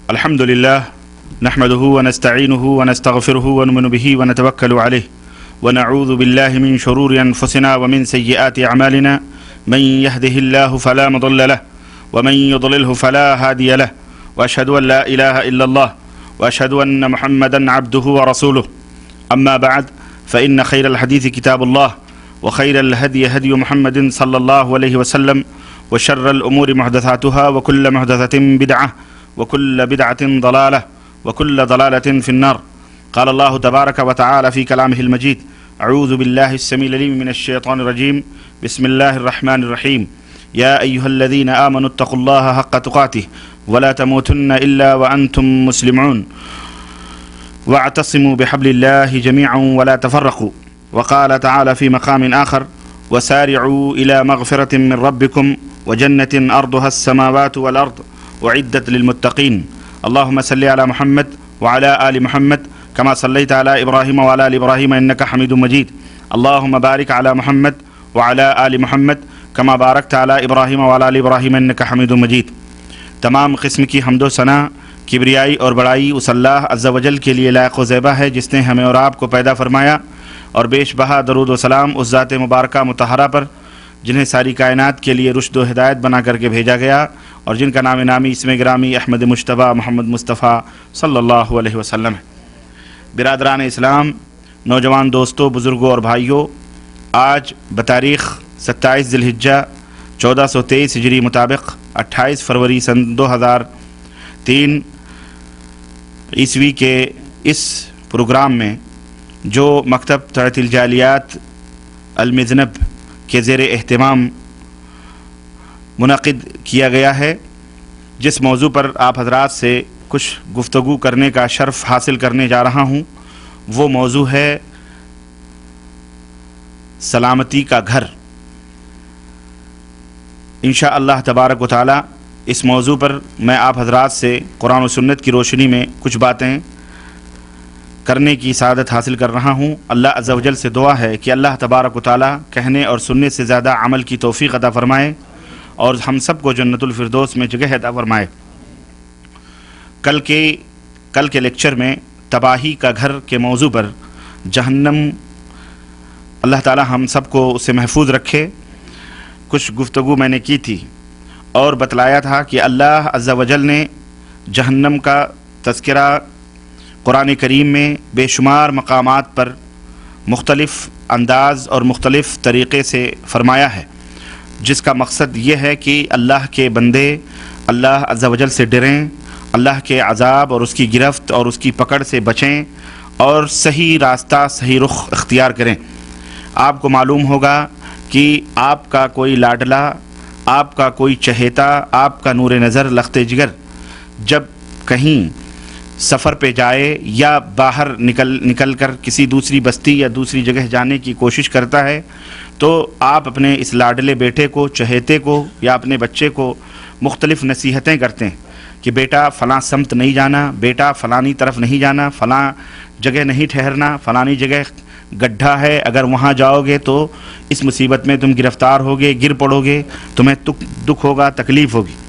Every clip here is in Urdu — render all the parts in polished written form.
الحمد لله نحمده ونستعينه ونستغفره ونؤمن به ونتوكل عليه ونعوذ بالله من شرور أنفسنا ومن سيئات أعمالنا من يهده الله فلا مضل له ومن يضلله فلا هادي له وأشهد أن لا إله إلا الله وأشهد أن محمدا عبده ورسوله أما بعد فإن خير الحديث كتاب الله وخير الهدي هدي محمد صلى الله عليه وسلم وشر الأمور محدثاتها وكل محدثة بدعة وكل بدعة ضلالة وكل ضلالة في النار. قال الله تبارك وتعالى في كلامه المجيد: أعوذ بالله السميع العليم من الشيطان الرجيم. بسم الله الرحمن الرحيم. يا أيها الذين آمنوا اتقوا الله حق تقاته ولا تموتن إلا وأنتم مسلمون واعتصموا بحبل الله جميعا ولا تفرقوا. وقال تعالى في مقام آخر: وسارعوا إلى مغفرة من ربكم وجنة أرضها السماوات والأرض وعدت للمتقين. اللهم صل على محمد وعلى آل محمد كما صليت على إبراهيم وعلى آل إبراهيم إنك حميد مجيد. اللهم بارك على محمد وعلى آل محمد كما باركت على إبراهيم وعلى آل إبراهيم إنك حميد مجيد. تمام قسم کی حمد و ثنا، کبریائی اور بڑائی اس اللہ عز و جل کے لیے لائق و زیبہ ہے جس نے ہمیں اور آپ کو پیدا فرمایا، اور بیش بہا درود و سلام اس ذات مبارکہ مطہرہ پر جنہیں ساری کائنات کے لیے رشد و ہدایت بنا کر کے بھیجا گیا، اور جن کا نام نامی اسم گرامی احمد مجتبیٰ محمد مصطفیٰ صلی اللہ علیہ وسلم ہے۔ برادران اسلام، نوجوان دوستوں، بزرگوں اور بھائیوں، آج بتاریخ 27 ذی الحجہ 1423 ہجری مطابق 28 فروری سن 2003 عیسوی کے اس پروگرام میں جو مکتب تحت الجالیات المذنب کے زیر اہتمام منعقد کیا گیا ہے، جس موضوع پر آپ حضرات سے کچھ گفتگو کرنے کا شرف حاصل کرنے جا رہا ہوں، وہ موضوع ہے سلامتی کا گھر۔ انشاءاللہ تبارک و تعالی اس موضوع پر میں آپ حضرات سے قرآن و سنت کی روشنی میں کچھ باتیں کرنے کی سعادت حاصل کر رہا ہوں۔ اللہ عز و جل سے دعا ہے کہ اللہ تبارک و تعالی کہنے اور سننے سے زیادہ عمل کی توفیق عطا فرمائے اور ہم سب کو جنت الفردوس میں جگہ عطا فرمائے۔ کل کے لیکچر میں تباہی کا گھر کے موضوع پر، جہنم، اللہ تعالی ہم سب کو اسے محفوظ رکھے، کچھ گفتگو میں نے کی تھی اور بتلایا تھا کہ اللہ عز و جل نے جہنم کا تذکرہ قرآن کریم میں بے شمار مقامات پر مختلف انداز اور مختلف طریقے سے فرمایا ہے، جس کا مقصد یہ ہے کہ اللہ کے بندے اللہ عز و جل سے ڈریں، اللہ کے عذاب اور اس کی گرفت اور اس کی پکڑ سے بچیں اور صحیح راستہ، صحیح رخ اختیار کریں۔ آپ کو معلوم ہوگا کہ آپ کا کوئی لاڈلا، آپ کا کوئی چہیتا، آپ کا نور نظر، لخت جگر جب کہیں سفر پہ جائے یا باہر نکل کر کسی دوسری بستی یا دوسری جگہ جانے کی کوشش کرتا ہے، تو آپ اپنے اس لاڈلے بیٹے کو، چہیتے کو یا اپنے بچے کو مختلف نصیحتیں کرتے ہیں کہ بیٹا فلاں سمت نہیں جانا، بیٹا فلانی طرف نہیں جانا، فلاں جگہ نہیں ٹھہرنا، فلانی جگہ گڈھا ہے، اگر وہاں جاؤ گے تو اس مصیبت میں تم گرفتار ہوگے، گر پڑو گے، تمہیں دکھ ہوگا، تکلیف ہوگی۔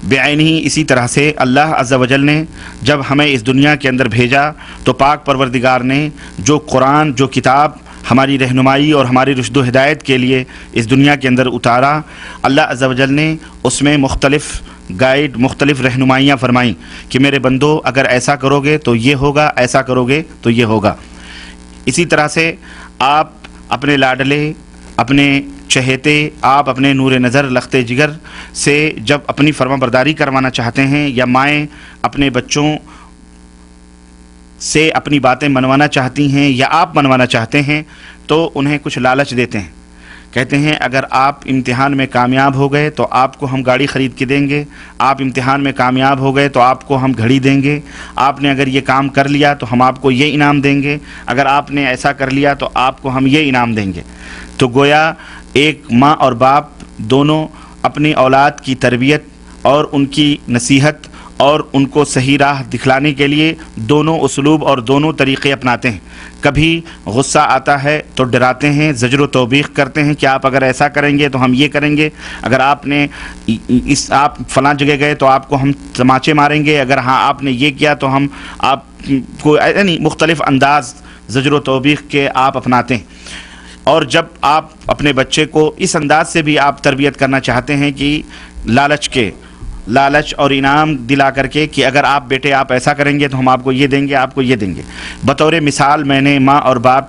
بعینہ اسی طرح سے اللہ عز و جل نے جب ہمیں اس دنیا کے اندر بھیجا تو پاک پروردگار نے جو قرآن، جو کتاب ہماری رہنمائی اور ہماری رشد و ہدایت کے لیے اس دنیا کے اندر اتارا، اللہ عز و جل نے اس میں مختلف گائیڈ، مختلف رہنمائیاں فرمائیں کہ میرے بندو اگر ایسا کرو گے تو یہ ہوگا، ایسا کرو گے تو یہ ہوگا۔ اسی طرح سے آپ اپنے لاڈلے، اپنے چہیتے، آپ اپنے نور نظر، لخت جگر سے جب اپنی فرما برداری کروانا چاہتے ہیں، یا مائیں اپنے بچوں سے اپنی باتیں منوانا چاہتی ہیں یا آپ منوانا چاہتے ہیں، تو انہیں کچھ لالچ دیتے ہیں، کہتے ہیں اگر آپ امتحان میں کامیاب ہو گئے تو آپ کو ہم گاڑی خرید کے دیں گے، آپ امتحان میں کامیاب ہو گئے تو آپ کو ہم گھڑی دیں گے، آپ نے اگر یہ کام کر لیا تو ہم آپ کو یہ انعام دیں گے، اگر آپ نے ایسا کر لیا تو آپ کو ہم یہ انعام دیں گے۔ تو گویا ایک ماں اور باپ دونوں اپنی اولاد کی تربیت اور ان کی نصیحت اور ان کو صحیح راہ دکھلانے کے لیے دونوں اسلوب اور دونوں طریقے اپناتے ہیں۔ کبھی غصہ آتا ہے تو ڈراتے ہیں، زجر و توبیخ کرتے ہیں کہ آپ اگر ایسا کریں گے تو ہم یہ کریں گے، اگر آپ نے آپ فلاں جگہ گئے تو آپ کو ہم تماچے ماریں گے، اگر ہاں آپ نے یہ کیا تو ہم آپ کو، یعنی مختلف انداز زجر و توبیخ کے آپ اپناتے ہیں۔ اور جب آپ اپنے بچے کو اس انداز سے بھی آپ تربیت کرنا چاہتے ہیں کہ لالچ اور انعام دلا کر کے کہ اگر آپ بیٹے آپ ایسا کریں گے تو ہم آپ کو یہ دیں گے، آپ کو یہ دیں گے۔ بطور مثال میں نے ماں اور باپ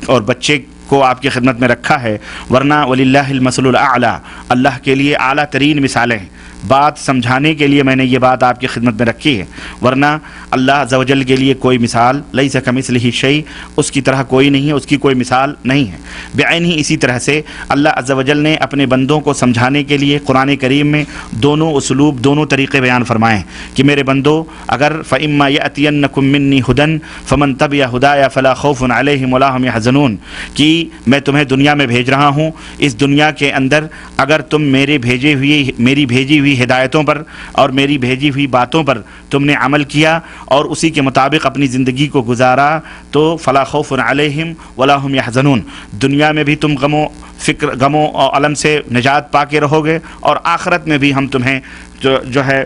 اور بچے کو آپ کی خدمت میں رکھا ہے، ورنہ وللہ المثل الاعلیٰ، اللہ کے لیے اعلیٰ ترین مثالیں ہیں۔ بات سمجھانے کے لیے میں نے یہ بات آپ کی خدمت میں رکھی ہے، ورنہ اللہ عز و جل کے لیے کوئی مثال لیس کمثلہ شیء، اس کی طرح کوئی نہیں ہے، اس کی کوئی مثال نہیں ہے بعین ہی۔ اسی طرح سے اللہ عز و جل نے اپنے بندوں کو سمجھانے کے لیے قرآن کریم میں دونوں اسلوب، دونوں طریقے بیان فرمائے ہیں کہ میرے بندو، اگر فإما یأتینکم منی ہدی فمن تبع ہدایا فلا خوف علیہم ولا هم یحزنون، کہ میں تمہیں دنیا میں بھیج رہا ہوں، اس دنیا کے اندر اگر تم میری بھیجی ہوئی ہدایتوں پر اور میری بھیجی ہوئی باتوں پر تم نے عمل کیا اور اسی کے مطابق اپنی زندگی کو گزارا تو فلا خوف علیہم ولا هم یحزنون، دنیا میں بھی تم غموں اور الم سے نجات پا کے رہو گے، اور آخرت میں بھی ہم تمہیں جو ہے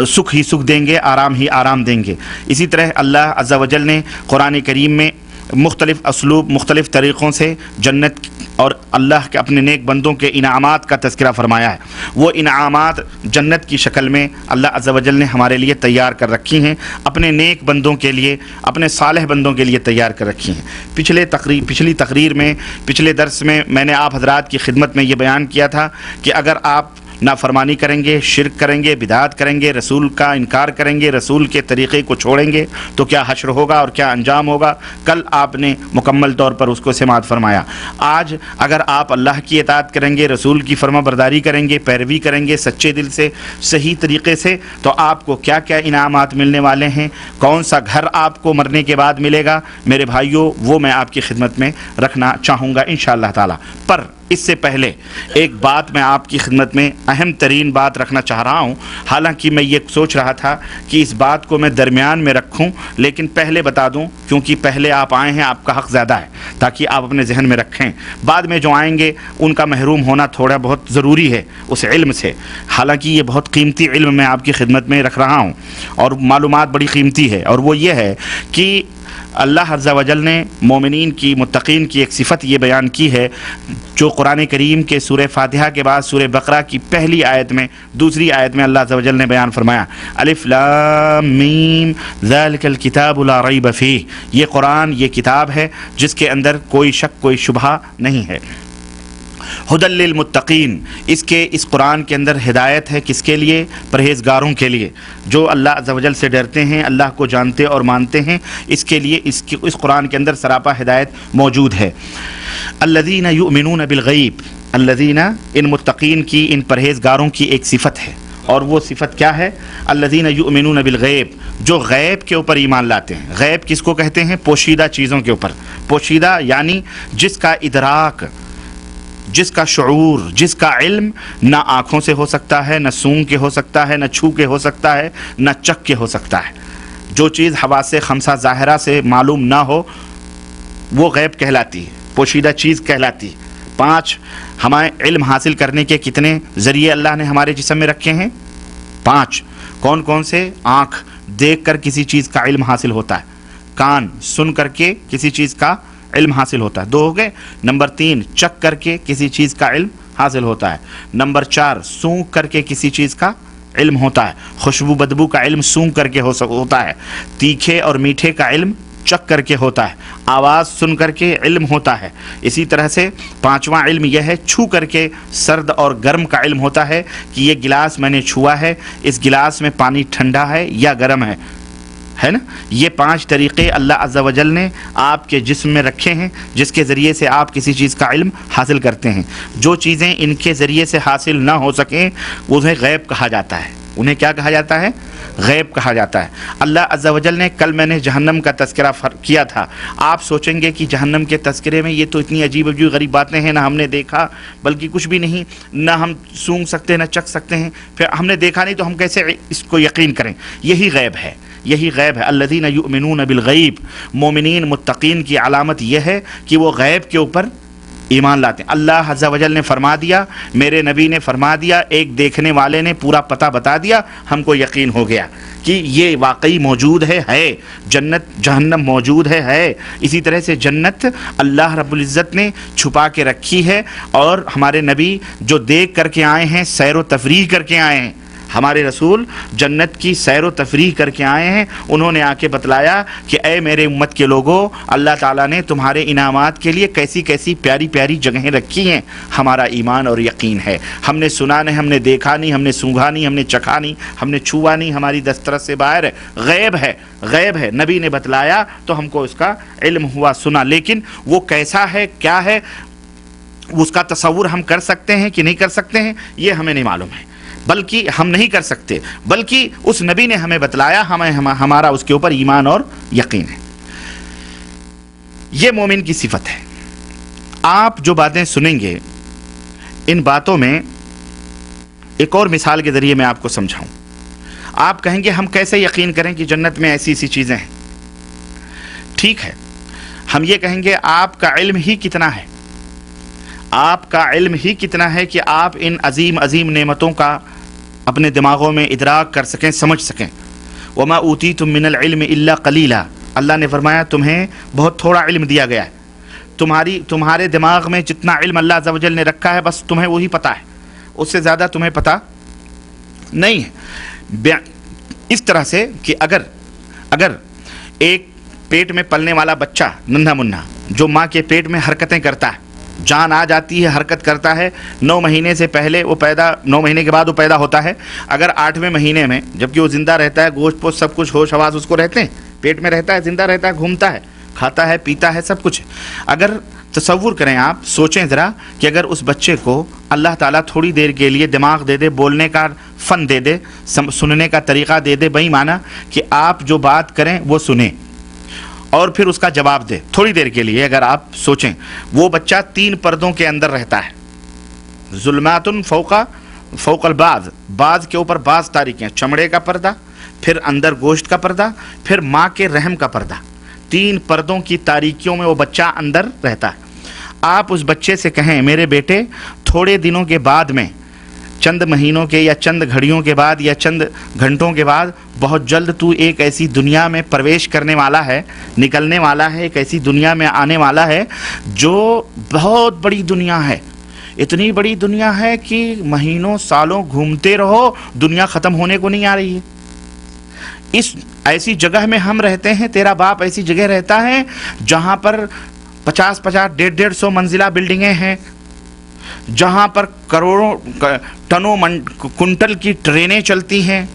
سکھ ہی سکھ دیں گے، آرام ہی آرام دیں گے۔ اسی طرح اللہ عز و جل نے قرآن کریم میں مختلف اسلوب، مختلف طریقوں سے جنت اور اللہ کے اپنے نیک بندوں کے انعامات کا تذکرہ فرمایا ہے۔ وہ انعامات جنت کی شکل میں اللہ عز و جل نے ہمارے لیے تیار کر رکھی ہیں، اپنے نیک بندوں کے لیے، اپنے صالح بندوں کے لیے تیار کر رکھی ہیں۔ پچھلی تقریر میں، پچھلے درس میں میں نے آپ حضرات کی خدمت میں یہ بیان کیا تھا کہ اگر آپ نافرمانی کریں گے، شرک کریں گے، بدعات کریں گے، رسول کا انکار کریں گے، رسول کے طریقے کو چھوڑیں گے تو کیا حشر ہوگا اور کیا انجام ہوگا۔ کل آپ نے مکمل طور پر اس کو سماعت فرمایا۔ آج اگر آپ اللہ کی اطاعت کریں گے، رسول کی فرما برداری کریں گے، پیروی کریں گے سچے دل سے، صحیح طریقے سے، تو آپ کو کیا کیا انعامات ملنے والے ہیں، کون سا گھر آپ کو مرنے کے بعد ملے گا، میرے بھائیوں، وہ میں آپ کی خدمت میں رکھنا چاہوں گا انشاءاللہ تعالی۔ پر اس سے پہلے ایک بات میں آپ کی خدمت میں اہم ترین بات رکھنا چاہ رہا ہوں، حالانکہ میں یہ سوچ رہا تھا کہ اس بات کو میں درمیان میں رکھوں، لیکن پہلے بتا دوں کیونکہ پہلے آپ آئے ہیں، آپ کا حق زیادہ ہے، تاکہ آپ اپنے ذہن میں رکھیں۔ بعد میں جو آئیں گے ان کا محروم ہونا تھوڑا بہت ضروری ہے اس علم سے، حالانکہ یہ بہت قیمتی علم میں آپ کی خدمت میں رکھ رہا ہوں اور معلومات بڑی قیمتی ہے، اور وہ یہ ہے کہ اللہ عز و جل نے مومنین کی، متقین کی ایک صفت یہ بیان کی ہے جو قرآن کریم کے سورہ فاتحہ کے بعد سورہ بقرہ کی پہلی آیت میں، دوسری آیت میں اللہ عز و جل نے بیان فرمایا، الف لام میم ذالک الکتاب لا ریب فیہ، یہ قرآن، یہ کتاب ہے جس کے اندر کوئی شک، کوئی شبہ نہیں ہے۔ ہدی للمتقین، اس قرآن کے اندر ہدایت ہے کس کے لیے؟ پرہیزگاروں کے لیے، جو اللہ عز و جل سے ڈرتے ہیں، اللہ کو جانتے اور مانتے ہیں، اس کے لیے اس قرآن کے اندر سراپا ہدایت موجود ہے۔ الذین یؤمنون بالغیب، الذین، ان متقین کی، ان پرہیزگاروں کی ایک صفت ہے، اور وہ صفت کیا ہے؟ الذین یؤمنون بالغیب، جو غیب کے اوپر ایمان لاتے ہیں۔ غیب کس کو کہتے ہیں؟ پوشیدہ چیزوں کے اوپر۔ پوشیدہ یعنی جس کا ادراک، جس کا شعور، جس کا علم نہ آنکھوں سے ہو سکتا ہے، نہ سونگ کے ہو سکتا ہے، نہ چھو کے ہو سکتا ہے، نہ چکھ کے ہو سکتا ہے۔ جو چیز حواس خمسہ ظاہرہ سے معلوم نہ ہو وہ غیب کہلاتی ہے، پوشیدہ چیز کہلاتی ہے۔ 5 ہمیں علم حاصل کرنے کے کتنے ذریعے اللہ نے ہمارے جسم میں رکھے ہیں؟ 5۔ کون کون سے؟ آنکھ، دیکھ کر کسی چیز کا علم حاصل ہوتا ہے، کان، سن کر کے کسی چیز کا علم حاصل ہوتا ہے، 2 ہو گئے۔ نمبر 3، چکھ کر کے کسی چیز کا علم حاصل ہوتا ہے۔ نمبر 4، سونگ کر کے کسی چیز کا علم ہوتا ہے، خوشبو بدبو کا علم سونگ کر کے ہوتا ہے، تیکھے اور میٹھے کا علم چکھ کر کے ہوتا ہے، آواز سن کر کے علم ہوتا ہے۔ اسی طرح سے 5واں علم یہ ہے، چھو کر کے سرد اور گرم کا علم ہوتا ہے کہ یہ گلاس میں نے چھوا ہے، اس گلاس میں پانی ٹھنڈا ہے یا گرم ہے نا۔ یہ 5 طریقے اللہ عز و جل نے آپ کے جسم میں رکھے ہیں جس کے ذریعے سے آپ کسی چیز کا علم حاصل کرتے ہیں۔ جو چیزیں ان کے ذریعے سے حاصل نہ ہو سکیں انہیں غیب کہا جاتا ہے، انہیں کیا کہا جاتا ہے؟ غیب کہا جاتا ہے۔ اللہ عز و جل نے، کل میں نے جہنم کا تذکرہ کیا تھا، آپ سوچیں گے کہ جہنم کے تذکرے میں یہ تو اتنی عجیب عجیب غریب باتیں ہیں، نہ ہم نے دیکھا بلکہ کچھ بھی نہیں، نہ ہم سونگ سکتے نہ چکھ سکتے ہیں، پھر ہم نے دیکھا نہیں تو ہم کیسے اس کو یقین کریں؟ یہی غیب ہے، یہی غیب ہے۔ الذین یؤمنون بالغیب، مومنین متقین کی علامت یہ ہے کہ وہ غیب کے اوپر ایمان لاتے ہیں۔ اللہ عز و جل نے فرما دیا، میرے نبی نے فرما دیا، ایک دیکھنے والے نے پورا پتہ بتا دیا، ہم کو یقین ہو گیا کہ یہ واقعی موجود ہے جنت جہنم موجود ہے۔ اسی طرح سے جنت اللہ رب العزت نے چھپا کے رکھی ہے، اور ہمارے نبی جو دیکھ کر کے آئے ہیں، سیر و تفریح کر کے آئے ہیں، ہمارے رسول جنت کی سیر و تفریح کر کے آئے ہیں، انہوں نے آ کے بتلایا کہ اے میرے امت کے لوگوں، اللہ تعالیٰ نے تمہارے انعامات کے لیے کیسی کیسی پیاری پیاری جگہیں رکھی ہیں، ہمارا ایمان اور یقین ہے۔ ہم نے سنا نہیں، ہم نے دیکھا نہیں، ہم نے سونگھا نہیں، ہم نے چکھا نہیں، ہم نے چھوا نہیں، ہماری دسترس سے باہر ہے، غیب ہے، غیب ہے۔ نبی نے بتلایا تو ہم کو اس کا علم ہوا، سنا، لیکن وہ کیسا ہے، کیا ہے، اس کا تصور ہم کر سکتے ہیں کہ نہیں کر سکتے ہیں، یہ ہمیں نہیں معلوم ہے، بلکہ ہم نہیں کر سکتے، بلکہ اس نبی نے ہمیں بتلایا، ہمارا اس کے اوپر ایمان اور یقین ہے۔ یہ مومن کی صفت ہے۔ آپ جو باتیں سنیں گے، ان باتوں میں ایک اور مثال کے ذریعے میں آپ کو سمجھاؤں۔ آپ کہیں گے ہم کیسے یقین کریں کہ جنت میں ایسی ایسی چیزیں ہیں؟ ٹھیک ہے، ہم یہ کہیں گے آپ کا علم ہی کتنا ہے، آپ کا علم ہی کتنا ہے کہ آپ ان عظیم عظیم نعمتوں کا اپنے دماغوں میں ادراک کر سکیں، سمجھ سکیں۔ وَمَا أُوتِيتُم مِّنَ الْعِلْمِ إِلَّا قَلِيلًا، اللہ نے فرمایا تمہیں بہت تھوڑا علم دیا گیا ہے، تمہارے دماغ میں جتنا علم اللہ عز و جل نے رکھا ہے بس تمہیں وہی پتہ ہے، اس سے زیادہ تمہیں پتہ نہیں ہے۔ اس طرح سے کہ اگر ایک پیٹ میں پلنے والا بچہ ننھا منھا جو ماں کے پیٹ میں حرکتیں کرتا ہے، جان آ جاتی ہے، حرکت کرتا ہے، 9 مہینے سے پہلے وہ 9 مہینے کے بعد وہ پیدا ہوتا ہے، اگر 8ویں مہینے میں جبکہ وہ زندہ رہتا ہے، گوشت پوشت سب کچھ ہوش حواس اس کو رہتے ہیں، پیٹ میں رہتا ہے، زندہ رہتا ہے، گھومتا ہے، کھاتا ہے، پیتا ہے، سب کچھ۔ اگر تصور کریں، آپ سوچیں ذرا کہ اگر اس بچے کو اللہ تعالیٰ تھوڑی دیر کے لیے دماغ دے دے، بولنے کا فن دے دے، سننے کا طریقہ دے دے، بھائی مانا کہ آپ جو بات کریں وہ سنیں اور پھر اس کا جواب دے تھوڑی دیر کے لیے، اگر آپ سوچیں وہ بچہ 3 پردوں کے اندر رہتا ہے، ظلمات فوق البعض، بعض کے اوپر بعض تاریکیاں، چمڑے کا پردہ، پھر اندر گوشت کا پردہ، پھر ماں کے رحم کا پردہ، 3 پردوں کی تاریکیوں میں وہ بچہ اندر رہتا ہے۔ آپ اس بچے سے کہیں میرے بیٹے تھوڑے دنوں کے بعد میں، چند مہینوں کے یا چند گھڑیوں کے بعد یا چند گھنٹوں کے بعد، بہت جلد تو ایک ایسی دنیا میں پرویش کرنے والا ہے، نکلنے والا ہے، ایک ایسی دنیا میں آنے والا ہے جو بہت بڑی دنیا ہے، اتنی بڑی دنیا ہے کہ مہینوں سالوں گھومتے رہو دنیا ختم ہونے کو نہیں آ رہی ہے۔ اس ایسی جگہ میں ہم رہتے ہیں، تیرا باپ ایسی جگہ رہتا ہے جہاں پر 50 150 منزلہ بلڈنگیں ہیں، جہاں پر کروڑوں ٹنوں کنٹل کی ٹرینیں چلتی ہیں،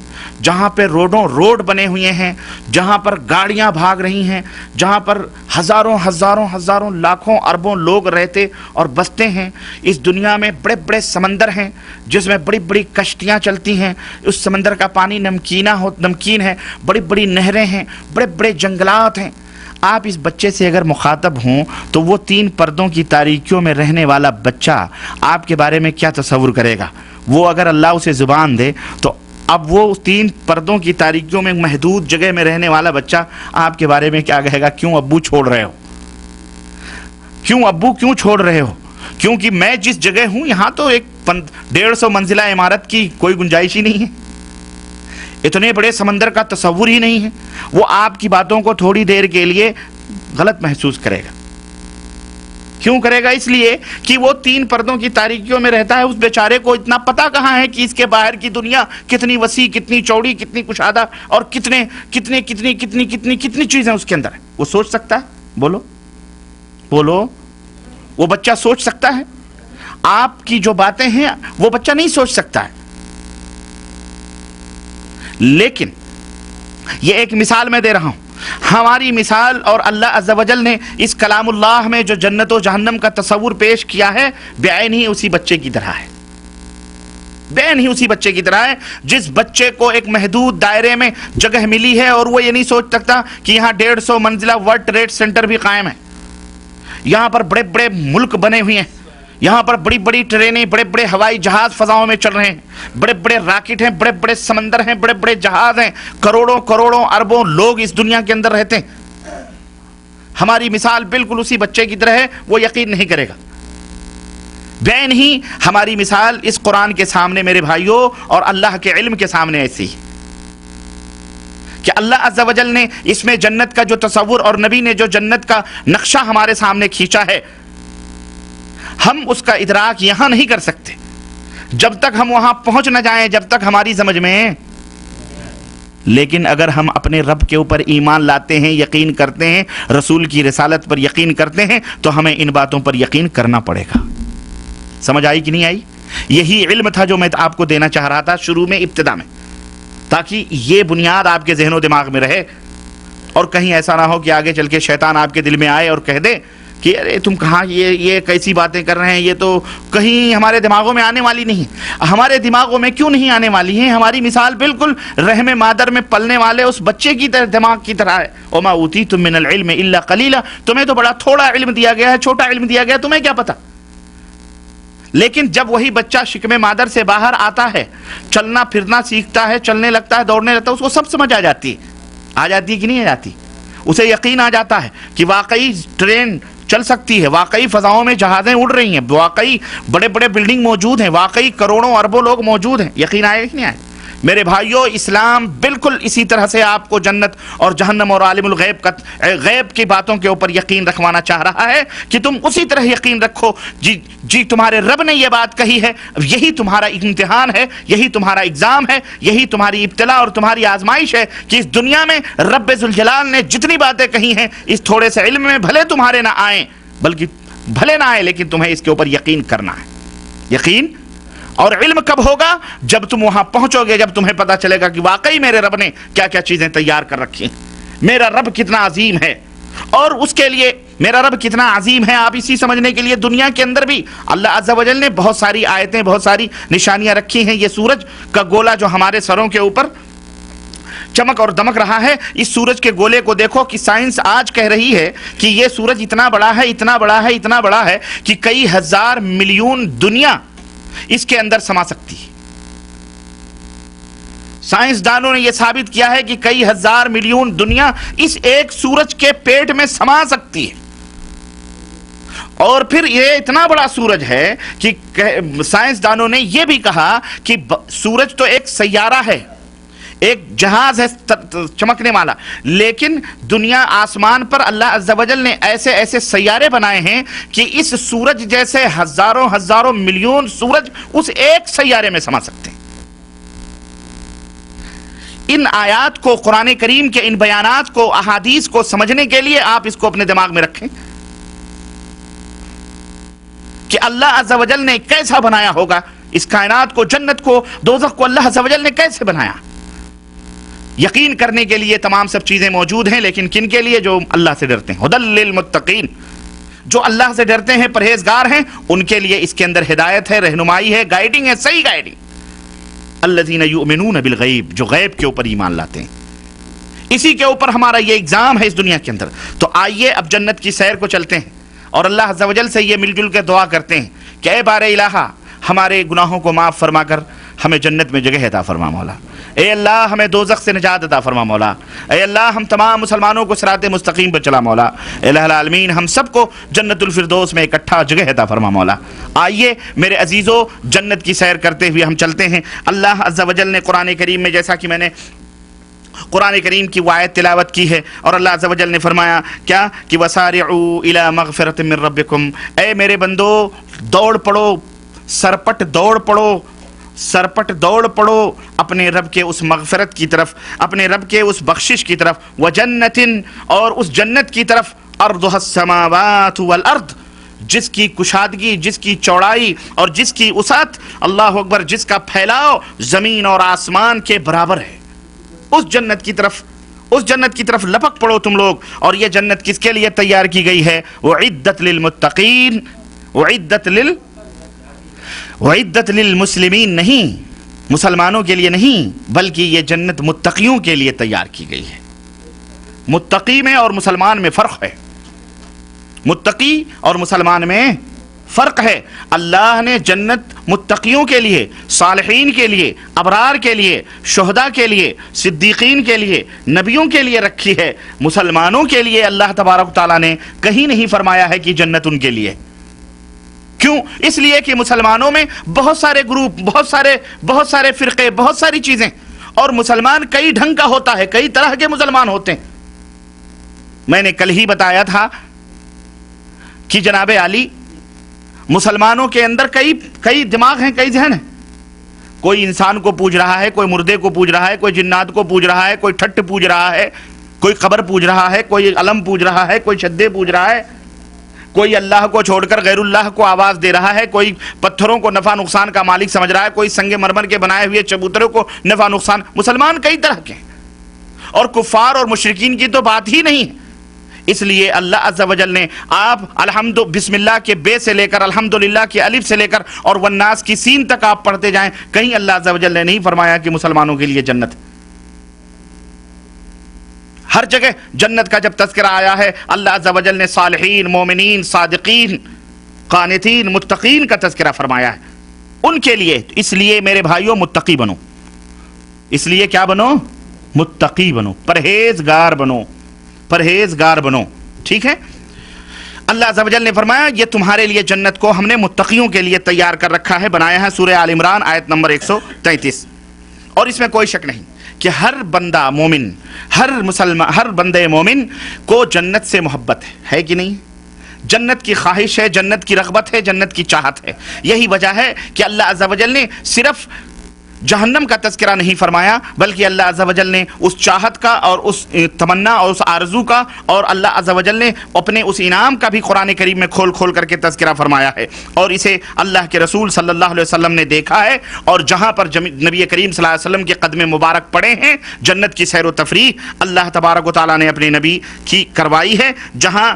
جہاں پہ روڈ بنے ہوئے ہیں، جہاں پر گاڑیاں بھاگ رہی ہیں، جہاں پر ہزاروں لاکھوں اربوں لوگ رہتے اور بستے ہیں۔ اس دنیا میں بڑے بڑے سمندر ہیں جس میں بڑی بڑی کشتیاں چلتی ہیں، اس سمندر کا پانی نمکین ہے، بڑی بڑی نہریں ہیں، بڑے بڑے جنگلات ہیں۔ آپ اس بچے سے اگر مخاطب ہوں تو وہ 3 پردوں کی تاریکیوں میں رہنے والا بچہ آپ کے بارے میں کیا تصور کرے گا؟ وہ اگر اللہ اسے زبان دے تو اب وہ 3 پردوں کی تاریکیوں میں محدود جگہ میں رہنے والا بچہ آپ کے بارے میں کیا کہے گا؟ کیوں ابو چھوڑ رہے ہو؟ کیوں چھوڑ رہے ہو؟ کیونکہ میں جس جگہ ہوں یہاں تو ایک 150 منزلہ عمارت کی کوئی گنجائش ہی نہیں ہے، اتنے بڑے سمندر کا تصور ہی نہیں ہے۔ وہ آپ کی باتوں کو تھوڑی دیر کے لیے غلط محسوس کرے گا۔ کیوں کرے گا؟ اس لیے کہ وہ 3 پردوں کی تاریکیوں میں رہتا ہے، اس بیچارے کو اتنا پتہ کہاں ہے کہ اس کے باہر کی دنیا کتنی وسیع، کتنی چوڑی، کتنی کشادہ اور کتنی چیزیں اس کے اندر ہیں۔ وہ سوچ سکتا ہے؟ بولو، وہ بچہ سوچ سکتا ہے؟ آپ کی جو باتیں ہیں وہ بچہ نہیں سوچ سکتا ہے۔ لیکن یہ ایک مثال میں دے رہا ہوں، ہماری مثال، اور اللہ عز و جل نے اس کلام اللہ میں جو جنت و جہنم کا تصور پیش کیا ہے بعین ہی اسی بچے کی طرح ہے۔ بین ہی اسی بچے کی طرح ہے جس بچے کو ایک محدود دائرے میں جگہ ملی ہے اور وہ یہ نہیں سوچ سکتا کہ یہاں 150 منزلہ ورلڈ ٹریڈ سینٹر بھی قائم ہے، یہاں پر بڑے بڑے ملک بنے ہوئے ہیں، یہاں پر بڑی بڑی ٹرینیں، بڑے بڑے ہوائی جہاز فضاؤں میں چل رہے ہیں، بڑے بڑے راکٹ ہیں، بڑے بڑے سمندر ہیں، بڑے بڑے جہاز ہیں، کروڑوں کروڑوں اربوں لوگ اس دنیا کے اندر رہتے ہیں۔ ہماری مثال بالکل اسی بچے کی طرح ہے، وہ یقین نہیں کرے گا۔ بین ہی ہماری مثال اس قرآن کے سامنے میرے بھائیوں اور اللہ کے علم کے سامنے ایسی ہے کہ اللہ عز و جل نے اس میں جنت کا جو تصور اور نبی نے جو جنت کا نقشہ ہمارے سامنے کھینچا ہے، ہم اس کا ادراک یہاں نہیں کر سکتے جب تک ہم وہاں پہنچ نہ جائیں، جب تک ہماری سمجھ میں۔ لیکن اگر ہم اپنے رب کے اوپر ایمان لاتے ہیں، یقین کرتے ہیں، رسول کی رسالت پر یقین کرتے ہیں، تو ہمیں ان باتوں پر یقین کرنا پڑے گا۔ سمجھ آئی کہ نہیں آئی؟ یہی علم تھا جو میں آپ کو دینا چاہ رہا تھا شروع میں، ابتدا میں، تاکہ یہ بنیاد آپ کے ذہن و دماغ میں رہے، اور کہیں ایسا نہ ہو کہ آگے چل کے شیطان آپ کے دل میں آئے اور کہہ دے کہ ارے تم کہاں یہ کیسی باتیں کر رہے ہیں، یہ تو کہیں ہمارے دماغوں میں آنے والی نہیں۔ ہمارے دماغوں میں کیوں نہیں آنے والی ہیں؟ ہماری مثال بالکل رحم مادر میں پلنے والے اس بچے کی طرح دماغ کی طرح ہے۔ وما اوتیتم من العلم الا قلیلا، تمہیں تو بڑا تھوڑا علم دیا گیا ہے، چھوٹا علم دیا گیا، تمہیں کیا پتا۔ لیکن جب وہی بچہ شکم مادر سے باہر آتا ہے، چلنا پھرنا سیکھتا ہے، چلنے لگتا ہے، دوڑنے لگتا ہے، اس کو سب سمجھ آ جاتی ہے کہ نہیں آ جاتی؟ اسے یقین آ جاتا ہے کہ واقعی ٹرین چل سکتی ہے، واقعی فضاؤں میں جہازیں اڑ رہی ہیں، واقعی بڑے بڑے بلڈنگ موجود ہیں، واقعی کروڑوں اربوں لوگ موجود ہیں۔ یقین آئے کہ نہیں آئے؟ میرے بھائیوں، اسلام بالکل اسی طرح سے آپ کو جنت اور جہنم اور عالم الغیب کا غیب کی باتوں کے اوپر یقین رکھوانا چاہ رہا ہے کہ تم اسی طرح یقین رکھو۔ جی تمہارے رب نے یہ بات کہی ہے، یہی تمہارا امتحان ہے، یہی تمہارا اگزام ہے، یہی تمہاری ابتلا اور تمہاری آزمائش ہے کہ اس دنیا میں رب ذوالجلال نے جتنی باتیں کہی ہیں اس تھوڑے سے علم میں بھلے تمہارے نہ آئیں، بلکہ بھلے نہ آئے، لیکن تمہیں اس کے اوپر یقین کرنا ہے۔ یقین اور علم کب ہوگا؟ جب تم وہاں پہنچو گے، جب تمہیں پتا چلے گا کہ واقعی میرے رب نے کیا کیا چیزیں تیار کر رکھی ہیں، میرا رب کتنا عظیم ہے، اور اس کے لیے میرا رب کتنا عظیم ہے آپ اسی سمجھنے کے لیے دنیا کے اندر بھی اللہ عز و جل نے بہت ساری آیتیں، بہت ساری نشانیاں رکھی ہیں۔ یہ سورج کا گولا جو ہمارے سروں کے اوپر چمک اور دمک رہا ہے، اس سورج کے گولے کو دیکھو کہ سائنس آج کہہ رہی ہے کہ یہ سورج اتنا بڑا ہے، اتنا بڑا ہے، اتنا بڑا ہے کہ کئی ہزار ملین دنیا اس کے اندر سما سکتی ہے۔ سائنسدانوں نے یہ ثابت کیا ہے کہ کئی ہزار ملین دنیا اس ایک سورج کے پیٹ میں سما سکتی ہے۔ اور پھر یہ اتنا بڑا سورج ہے کہ سائنسدانوں نے یہ بھی کہا کہ سورج تو ایک سیارہ ہے، ایک جہاز ہے چمکنے والا، لیکن دنیا آسمان پر اللہ عز و جل نے ایسے ایسے سیارے بنائے ہیں کہ اس سورج جیسے ہزاروں ہزاروں ملین سورج اس ایک سیارے میں سما سکتے ہیں۔ ان آیات کو، قرآن کریم کے ان بیانات کو، احادیث کو سمجھنے کے لیے آپ اس کو اپنے دماغ میں رکھیں کہ اللہ عز و جل نے کیسا بنایا ہوگا اس کائنات کو، جنت کو، دوزخ کو اللہ عز و جل نے کیسے بنایا۔ یقین کرنے کے لیے تمام سب چیزیں موجود ہیں، لیکن کن کے لیے؟ جو اللہ سے ڈرتے ہیں۔ ھدی للمتقین، جو اللہ سے ڈرتے ہیں، پرہیزگار ہیں، ان کے لیے اس کے اندر ہدایت ہے، رہنمائی ہے، گائیڈنگ ہے، صحیح گائیڈنگ۔ الذین یؤمنون بالغیب، جو غیب کے اوپر ایمان لاتے ہیں۔ اسی کے اوپر ہمارا یہ اگزام ہے اس دنیا کے اندر۔ تو آئیے اب جنت کی سیر کو چلتے ہیں اور اللہ عز و جل سے یہ مل جل کے دعا کرتے ہیں کہ اے بار الہ، ہمارے گناہوں کو معاف فرما کر ہمیں جنت میں جگہ عطا فرما مولا۔ اے اللہ، ہمیں دوزخ سے نجات عطا فرما مولا۔ اے اللہ، ہم تمام مسلمانوں کو صراط مستقیم پر چلا مولا۔ الہ العالمین، ہم سب کو جنت الفردوس میں اکٹھا جگہ عطا فرما مولا۔ آئیے میرے عزیزو، جنت کی سیر کرتے ہوئے ہم چلتے ہیں۔ اللہ عز و جل نے قرآن کریم میں، جیسا کہ میں نے قرآن کریم کی وہ آیت تلاوت کی ہے، اور اللہ عز و جل نے فرمایا کیا کہ وَسَارِعُوا إِلَى مَغْفِرَةٍ مِّن رَبِّكُمْ، اے میرے بندو دوڑ پڑو، سرپٹ دوڑ پڑو، سرپٹ دوڑ پڑو اپنے رب کے اس مغفرت کی طرف، اپنے رب کے اس بخشش کی طرف، وَجَنَّةٍ، اور اس جنت کی طرف، أَرْضُهَا السَّمَاوَاتُ وَالْأَرْضُ، جس کی کشادگی، جس کی چوڑائی اور جس کی وسعت، اللہ اکبر، جس کا پھیلاؤ زمین اور آسمان کے برابر ہے، اس جنت کی طرف، اس جنت کی طرف لپک پڑو تم لوگ۔ اور یہ جنت کس کے لیے تیار کی گئی ہے؟ وعدت للمتقین، وعدت وعدت للمسلمین نہیں، مسلمانوں کے لیے نہیں، بلکہ یہ جنت متقیوں کے لیے تیار کی گئی ہے۔ متقی میں اور مسلمان میں فرق ہے، متقی اور مسلمان میں فرق ہے۔ اللہ نے جنت متقیوں کے لیے، صالحین کے لیے، ابرار کے لیے، شہداء کے لیے، صدیقین کے لیے، نبیوں کے لیے رکھی ہے۔ مسلمانوں کے لیے اللہ تبارک و تعالیٰ نے کہیں نہیں فرمایا ہے کہ جنت ان کے لیے۔ کیوں؟ اس لیے کہ مسلمانوں میں بہت سارے گروپ، بہت سارے فرقے، بہت ساری چیزیں، اور مسلمان کئی ڈھنگ کا ہوتا ہے، کئی طرح کے مسلمان ہوتے ہیں۔ میں نے کل ہی بتایا تھا کہ جناب علی، مسلمانوں کے اندر کئی دماغ ہیں، کئی ذہن ہیں۔ کوئی انسان کو پوج رہا ہے، کوئی مردے کو پوج رہا ہے، کوئی جنات کو پوج رہا ہے، کوئی ٹھٹ پوج رہا ہے، کوئی قبر پوج رہا ہے، کوئی علم پوج رہا ہے، کوئی شدے پوج رہا ہے، کوئی اللہ کو چھوڑ کر غیر اللہ کو آواز دے رہا ہے، کوئی پتھروں کو نفع نقصان کا مالک سمجھ رہا ہے، کوئی سنگ مرمر کے بنائے ہوئے چبوتروں کو نفع نقصان۔ مسلمان کئی طرح کے ہیں، اور کفار اور مشرکین کی تو بات ہی نہیں ہے۔ اس لیے اللہ عز و جل نے آپ الحمد بسم اللہ کے بے سے لے کر الحمدللہ کے الف سے لے کر اور والناس کی سین تک آپ پڑھتے جائیں، کہیں اللہ عز و جل نے نہیں فرمایا کہ مسلمانوں کے لیے جنت۔ ہر جگہ جنت کا جب تذکرہ آیا ہے، اللہ عز و جل نے صالحین، مومنین، صادقین، قانتین، متقین کا تذکرہ فرمایا ہے ان کے لیے۔ اس لیے میرے بھائیوں متقی بنو، اس لیے کیا بنو؟ متقی بنو، پرہیزگار بنو، پرہیزگار بنو، ٹھیک ہے؟ اللہ عز و جل نے فرمایا یہ تمہارے لیے جنت کو ہم نے متقیوں کے لیے تیار کر رکھا ہے، بنایا ہے۔ سورہ آل عمران آیت نمبر 133۔ اور اس میں کوئی شک نہیں کہ ہر بندہ مومن، ہر بندے مومن کو جنت سے محبت ہے کہ نہیں؟ جنت کی خواہش ہے، جنت کی رغبت ہے، جنت کی چاہت ہے۔ یہی وجہ ہے کہ اللہ عز و جل نے صرف جہنم کا تذکرہ نہیں فرمایا، بلکہ اللہ عز و جل نے اس چاہت کا اور اس تمنا اور اس آرزو کا، اور اللہ عز و جل نے اپنے اس انعام کا بھی قرآن کریم میں کھول کھول کر کے تذکرہ فرمایا ہے، اور اسے اللہ کے رسول صلی اللہ علیہ وسلم نے دیکھا ہے۔ اور جہاں پر نبی کریم صلی اللہ علیہ وسلم کے قدم مبارک پڑے ہیں، جنت کی سیر و تفریح اللہ تبارک و تعالیٰ نے اپنے نبی کی کروائی ہے، جہاں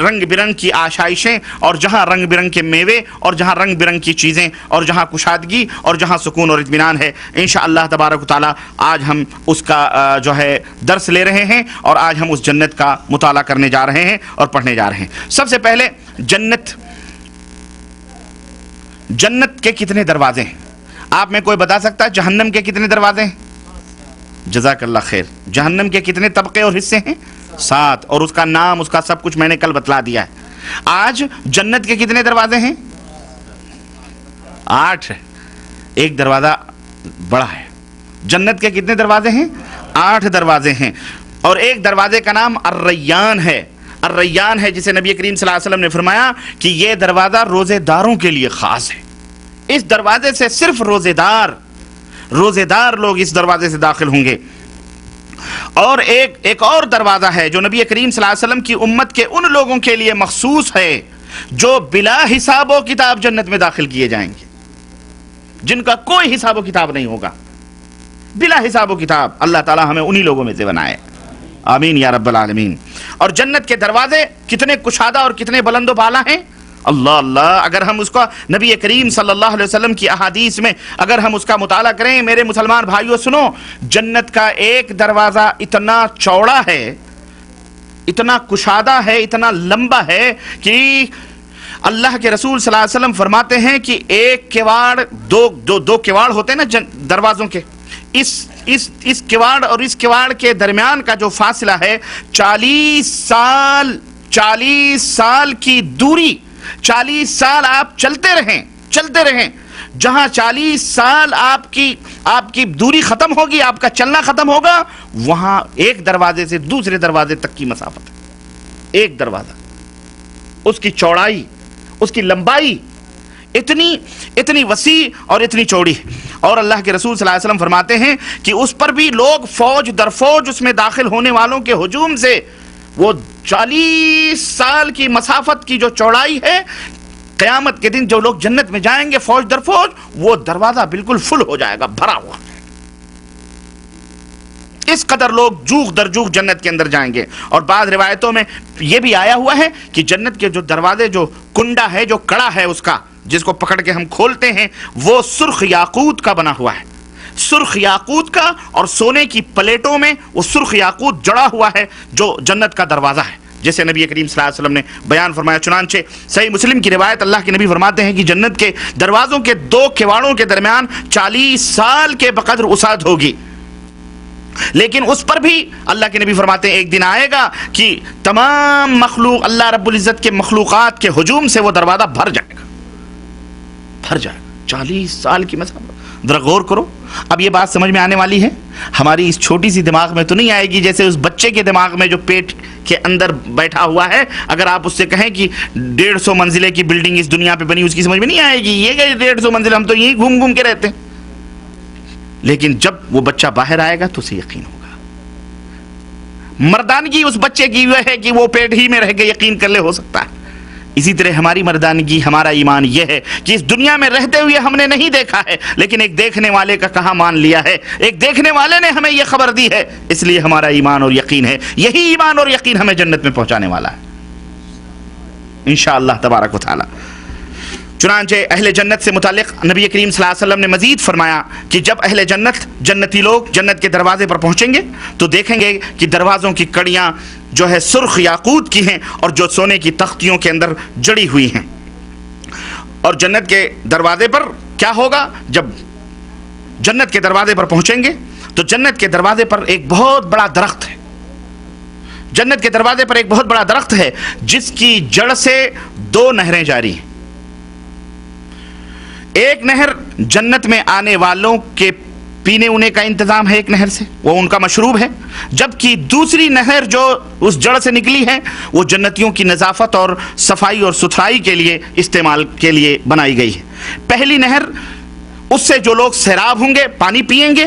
رنگ برنگ کی آشائشیں، اور جہاں رنگ برنگ کے میوے، اور جہاں رنگ برنگ کی چیزیں، اور جہاں کشادگی، اور جہاں سکون اور اطمینان ہے۔ انشاءاللہ تبارک و تعالیٰ آج ہم اس کا جو ہے درس لے رہے ہیں، اور آج ہم اس جنت کا مطالعہ کرنے جا رہے ہیں اور پڑھنے جا رہے ہیں۔ سب سے پہلے جنت کے کتنے دروازے ہیں؟ آپ میں کوئی بتا سکتا ہے جہنم کے کتنے دروازے ہیں؟ جزاک اللہ خیر۔ جہنم کے کتنے طبقے اور حصے ہیں؟ 7، اور اس کا نام، اس کا سب کچھ میں نے کل بتلا دیا ہے۔ آج جنت کے کتنے دروازے ہیں؟ 8۔ ایک دروازہ بڑا ہے۔ جنت کے کتنے دروازے ہیں؟ 8 دروازے ہیں، اور ایک دروازے کا نام الریان ہے۔ الریان ہے جسے نبی کریم صلی اللہ علیہ وسلم نے فرمایا کہ یہ دروازہ روزے داروں کے لیے خاص ہے۔ اس دروازے سے صرف روزے دار لوگ اس دروازے سے داخل ہوں گے۔ اور ایک اور دروازہ ہے جو نبی کریم صلی اللہ علیہ وسلم کی امت کے ان لوگوں کے لیے مخصوص ہے جو بلا حساب و کتاب جنت میں داخل کیے جائیں گے، جن کا کوئی حساب و کتاب نہیں ہوگا، بلا حساب و کتاب۔ اللہ تعالی ہمیں انہی لوگوں میں سے بنائے، آمین یا رب العالمین۔ اور جنت کے دروازے کتنے کشادہ اور کتنے بلند و بالا ہیں، اللہ اللہ! اگر ہم اس کا نبی کریم صلی اللہ علیہ وسلم کی احادیث میں اگر ہم اس کا مطالعہ کریں، میرے مسلمان بھائیوں سنو، جنت کا ایک دروازہ اتنا چوڑا ہے، اتنا کشادہ ہے، اتنا لمبا ہے کہ اللہ کے رسول صلی اللہ علیہ وسلم فرماتے ہیں کہ ایک کواڑ، دو کواڑ ہوتے ہیں نا دروازوں کے، اس کواڑ اور اس کواڑ کے درمیان کا جو فاصلہ ہے 40 سال کی دوری، 40 سال آپ چلتے رہیں، جہاں 40 سال آپ کی دوری ختم ہوگی، آپ کا چلنا ختم ہوگا، وہاں ایک دروازے سے دوسرے دروازے تک کی مسافت ہے۔ ایک دروازہ، اس کی چوڑائی، اس کی لمبائی اتنی وسیع اور اتنی چوڑی ہے۔ اور اللہ کے رسول صلی اللہ علیہ وسلم فرماتے ہیں کہ اس پر بھی لوگ فوج در فوج اس میں داخل ہونے والوں کے ہجوم سے، وہ 40 سال کی مسافت کی جو چوڑائی ہے، قیامت کے دن جو لوگ جنت میں جائیں گے فوج در فوج، وہ دروازہ بالکل فل ہو جائے گا، بھرا ہوا۔ اس قدر لوگ جوغ در جوغ جنت کے اندر جائیں گے۔ اور بعض روایتوں میں یہ بھی آیا ہوا ہے کہ جنت کے جو دروازے، جو کنڈا ہے، جو کڑا ہے اس کا، جس کو پکڑ کے ہم کھولتے ہیں وہ سرخ یاقوت کا بنا ہوا ہے، سرخ یاقوت کا، اور سونے کی پلیٹوں میں وہ سرخ یاقوت جڑا ہوا ہے جو جنت کا دروازہ ہے، جیسے نبی کریم صلی اللہ علیہ وسلم نے بیان فرمایا۔ چنانچہ صحیح مسلم کی روایت، اللہ کے نبی فرماتے ہیں کہ جنت کے دروازوں کے 2 کواڑوں کے درمیان 40 سال کے بقدر وسعت ہوگی، لیکن اس پر بھی اللہ کے نبی فرماتے ہیں ایک دن آئے گا کہ تمام مخلوق، اللہ رب العزت کے مخلوقات کے ہجوم سے وہ دروازہ بھر جائے گا، بھر جائے گا۔ 40 سال کی مسافت، ذرا غور کرو۔ اب یہ بات سمجھ میں آنے والی ہے، ہماری اس چھوٹی سی دماغ میں تو نہیں آئے گی جیسے اس بچے کے دماغ میں جو پیٹ کے اندر بیٹھا ہوا ہے، اگر آپ اس سے کہیں کہ 150 منزلے کی بلڈنگ اس دنیا پہ بنی، اس کی سمجھ میں نہیں آئے گی، یہ کہ 150 منزل، ہم تو یہیں گھوم گھوم کے رہتے ہیں۔ لیکن جب وہ بچہ باہر آئے گا تو اسے یقین ہوگا۔ مردانگی اس بچے کی وہ ہے کہ وہ پیٹ ہی میں رہ کے یقین کر لے، ہو سکتا ہے۔ اسی طرح ہماری مردانگی، ہمارا ایمان یہ ہے کہ اس دنیا میں رہتے ہوئے ہم نے نہیں دیکھا ہے، لیکن ایک دیکھنے والے کا کہا مان لیا ہے، ایک دیکھنے والے نے ہمیں یہ خبر دی ہے، اس لیے ہمارا ایمان اور یقین ہے۔ یہی ایمان اور یقین ہمیں جنت میں پہنچانے والا ہے انشاءاللہ تبارک و تعالی۔ چنانچہ اہل جنت سے متعلق نبی کریم صلی اللہ علیہ وسلم نے مزید فرمایا کہ جب اہل جنتی لوگ جنت کے دروازے پر پہنچیں گے تو دیکھیں گے کہ دروازوں کی کڑیاں جو ہے سرخ یاقوت کی ہیں اور جو سونے کی تختیوں کے اندر جڑی ہوئی ہیں۔ اور جنت کے دروازے پر کیا ہوگا؟ جب جنت کے دروازے پر پہنچیں گے تو جنت کے دروازے پر ایک بہت بڑا درخت ہے، جنت کے دروازے پر ایک بہت بڑا درخت ہے جس کی جڑ سے 2 نہریں جاری ہیں۔ ایک نہر جنت میں آنے والوں کے پینے اونے کا انتظام ہے، ایک نہر سے وہ ان کا مشروب ہے، جبکہ دوسری نہر جو اس جڑ سے نکلی ہے وہ جنتیوں کی نظافت اور صفائی اور ستھرائی کے لیے استعمال کے لیے بنائی گئی ہے۔ پہلی نہر، اس سے جو لوگ سیراب ہوں گے، پانی پئیں گے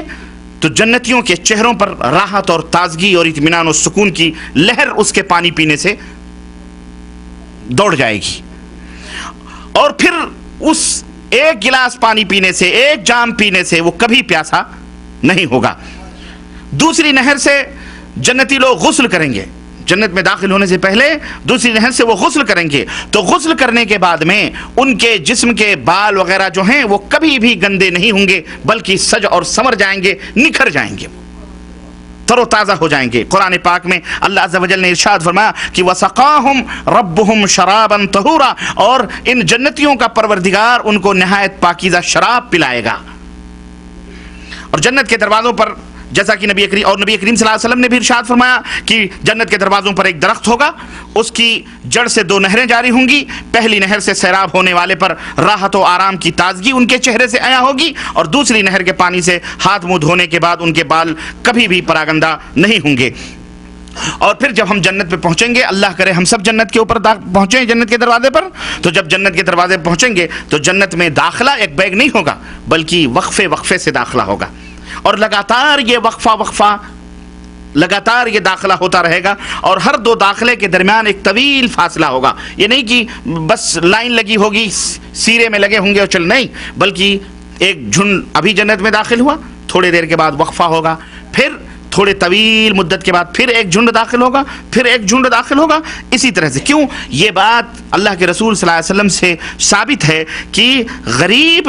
تو جنتیوں کے چہروں پر راحت اور تازگی اور اطمینان اور سکون کی لہر اس کے پانی پینے سے دوڑ جائے گی، اور پھر اس ایک گلاس پانی پینے سے، ایک جام پینے سے وہ کبھی پیاسا نہیں ہوگا۔ دوسری نہر سے جنتی لوگ غسل کریں گے، جنت میں داخل ہونے سے پہلے دوسری نہر سے وہ غسل کریں گے، تو غسل کرنے کے بعد میں ان کے جسم کے بال وغیرہ جو ہیں وہ کبھی بھی گندے نہیں ہوں گے، بلکہ سج اور سنور جائیں گے، نکھر جائیں گے، تر و تازہ ہو جائیں گے۔ قرآن پاک میں اللہ عز و جل نے ارشاد فرمایا کہ وَسَقَاهُمْ رَبُّهُمْ شَرَابًا طَهُورًا، اور ان جنتیوں کا پروردگار ان کو نہایت پاکیزہ شراب پلائے گا۔ اور جنت کے دروازوں پر جیسا کہ نبی کریم صلی اللہ علیہ وسلم نے بھی ارشاد فرمایا کہ جنت کے دروازوں پر ایک درخت ہوگا، اس کی جڑ سے 2 نہریں جاری ہوں گی۔ پہلی نہر سے سیراب ہونے والے پر راحت و آرام کی تازگی ان کے چہرے سے عیاں ہوگی، اور دوسری نہر کے پانی سے ہاتھ منہ دھونے کے بعد ان کے بال کبھی بھی پراگندہ نہیں ہوں گے۔ اور پھر جب ہم جنت پہ پہنچیں گے، اللہ کرے ہم سب جنت کے اوپر پہنچیں، جنت کے دروازے پر، تو جب جنت کے دروازے پہ پہنچیں گے تو جنت میں داخلہ ایک بیگ نہیں ہوگا، بلکہ وقفے سے داخلہ ہوگا، اور لگاتار یہ وقفہ لگاتار یہ داخلہ ہوتا رہے گا، اور ہر 2 داخلے کے درمیان ایک طویل فاصلہ ہوگا۔ یہ نہیں کہ بس لائن لگی ہوگی، سیرے میں لگے ہوں گے اور چل، نہیں، بلکہ ایک جھنڈ ابھی جنت میں داخل ہوا، تھوڑے دیر کے بعد وقفہ ہوگا، پھر تھوڑے طویل مدت کے بعد پھر ایک جھنڈ داخل ہوگا، پھر ایک جھنڈ داخل ہوگا، اسی طرح سے۔ کیوں؟ یہ بات اللہ کے رسول صلی اللہ علیہ وسلم سے ثابت ہے کہ غریب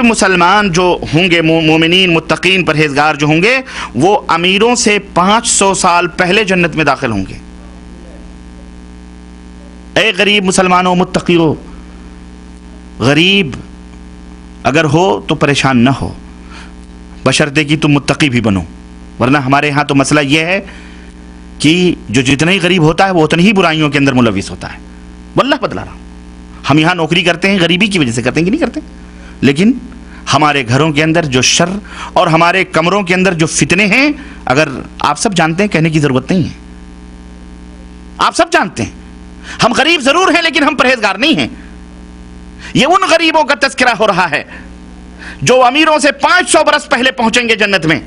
مسلمان جو ہوں گے، مومنین متقین پرہیزگار جو ہوں گے، وہ امیروں سے 500 سال پہلے جنت میں داخل ہوں گے۔ اے غریب مسلمانوں، متقیوں، غریب اگر ہو تو پریشان نہ ہو، بشرطے کہ تم متقی بھی بنو، ورنہ ہمارے ہاں تو مسئلہ یہ ہے کہ جو جتنا ہی غریب ہوتا ہے وہ اتنی ہی برائیوں کے اندر ملوث ہوتا ہے۔ واللہ بتلا رہا ہوں، ہم یہاں نوکری کرتے ہیں غریبی کی وجہ سے کرتے ہیں کہ نہیں کرتے، لیکن ہمارے گھروں کے اندر جو شر اور ہمارے کمروں کے اندر جو فتنے ہیں، اگر آپ سب جانتے ہیں، کہنے کی ضرورت نہیں ہے، آپ سب جانتے ہیں۔ ہم غریب ضرور ہیں لیکن ہم پرہیزگار نہیں ہیں۔ یہ ان غریبوں کا تذکرہ ہو رہا ہے جو امیروں سے 500 برس پہلے پہنچیں گے جنت میں،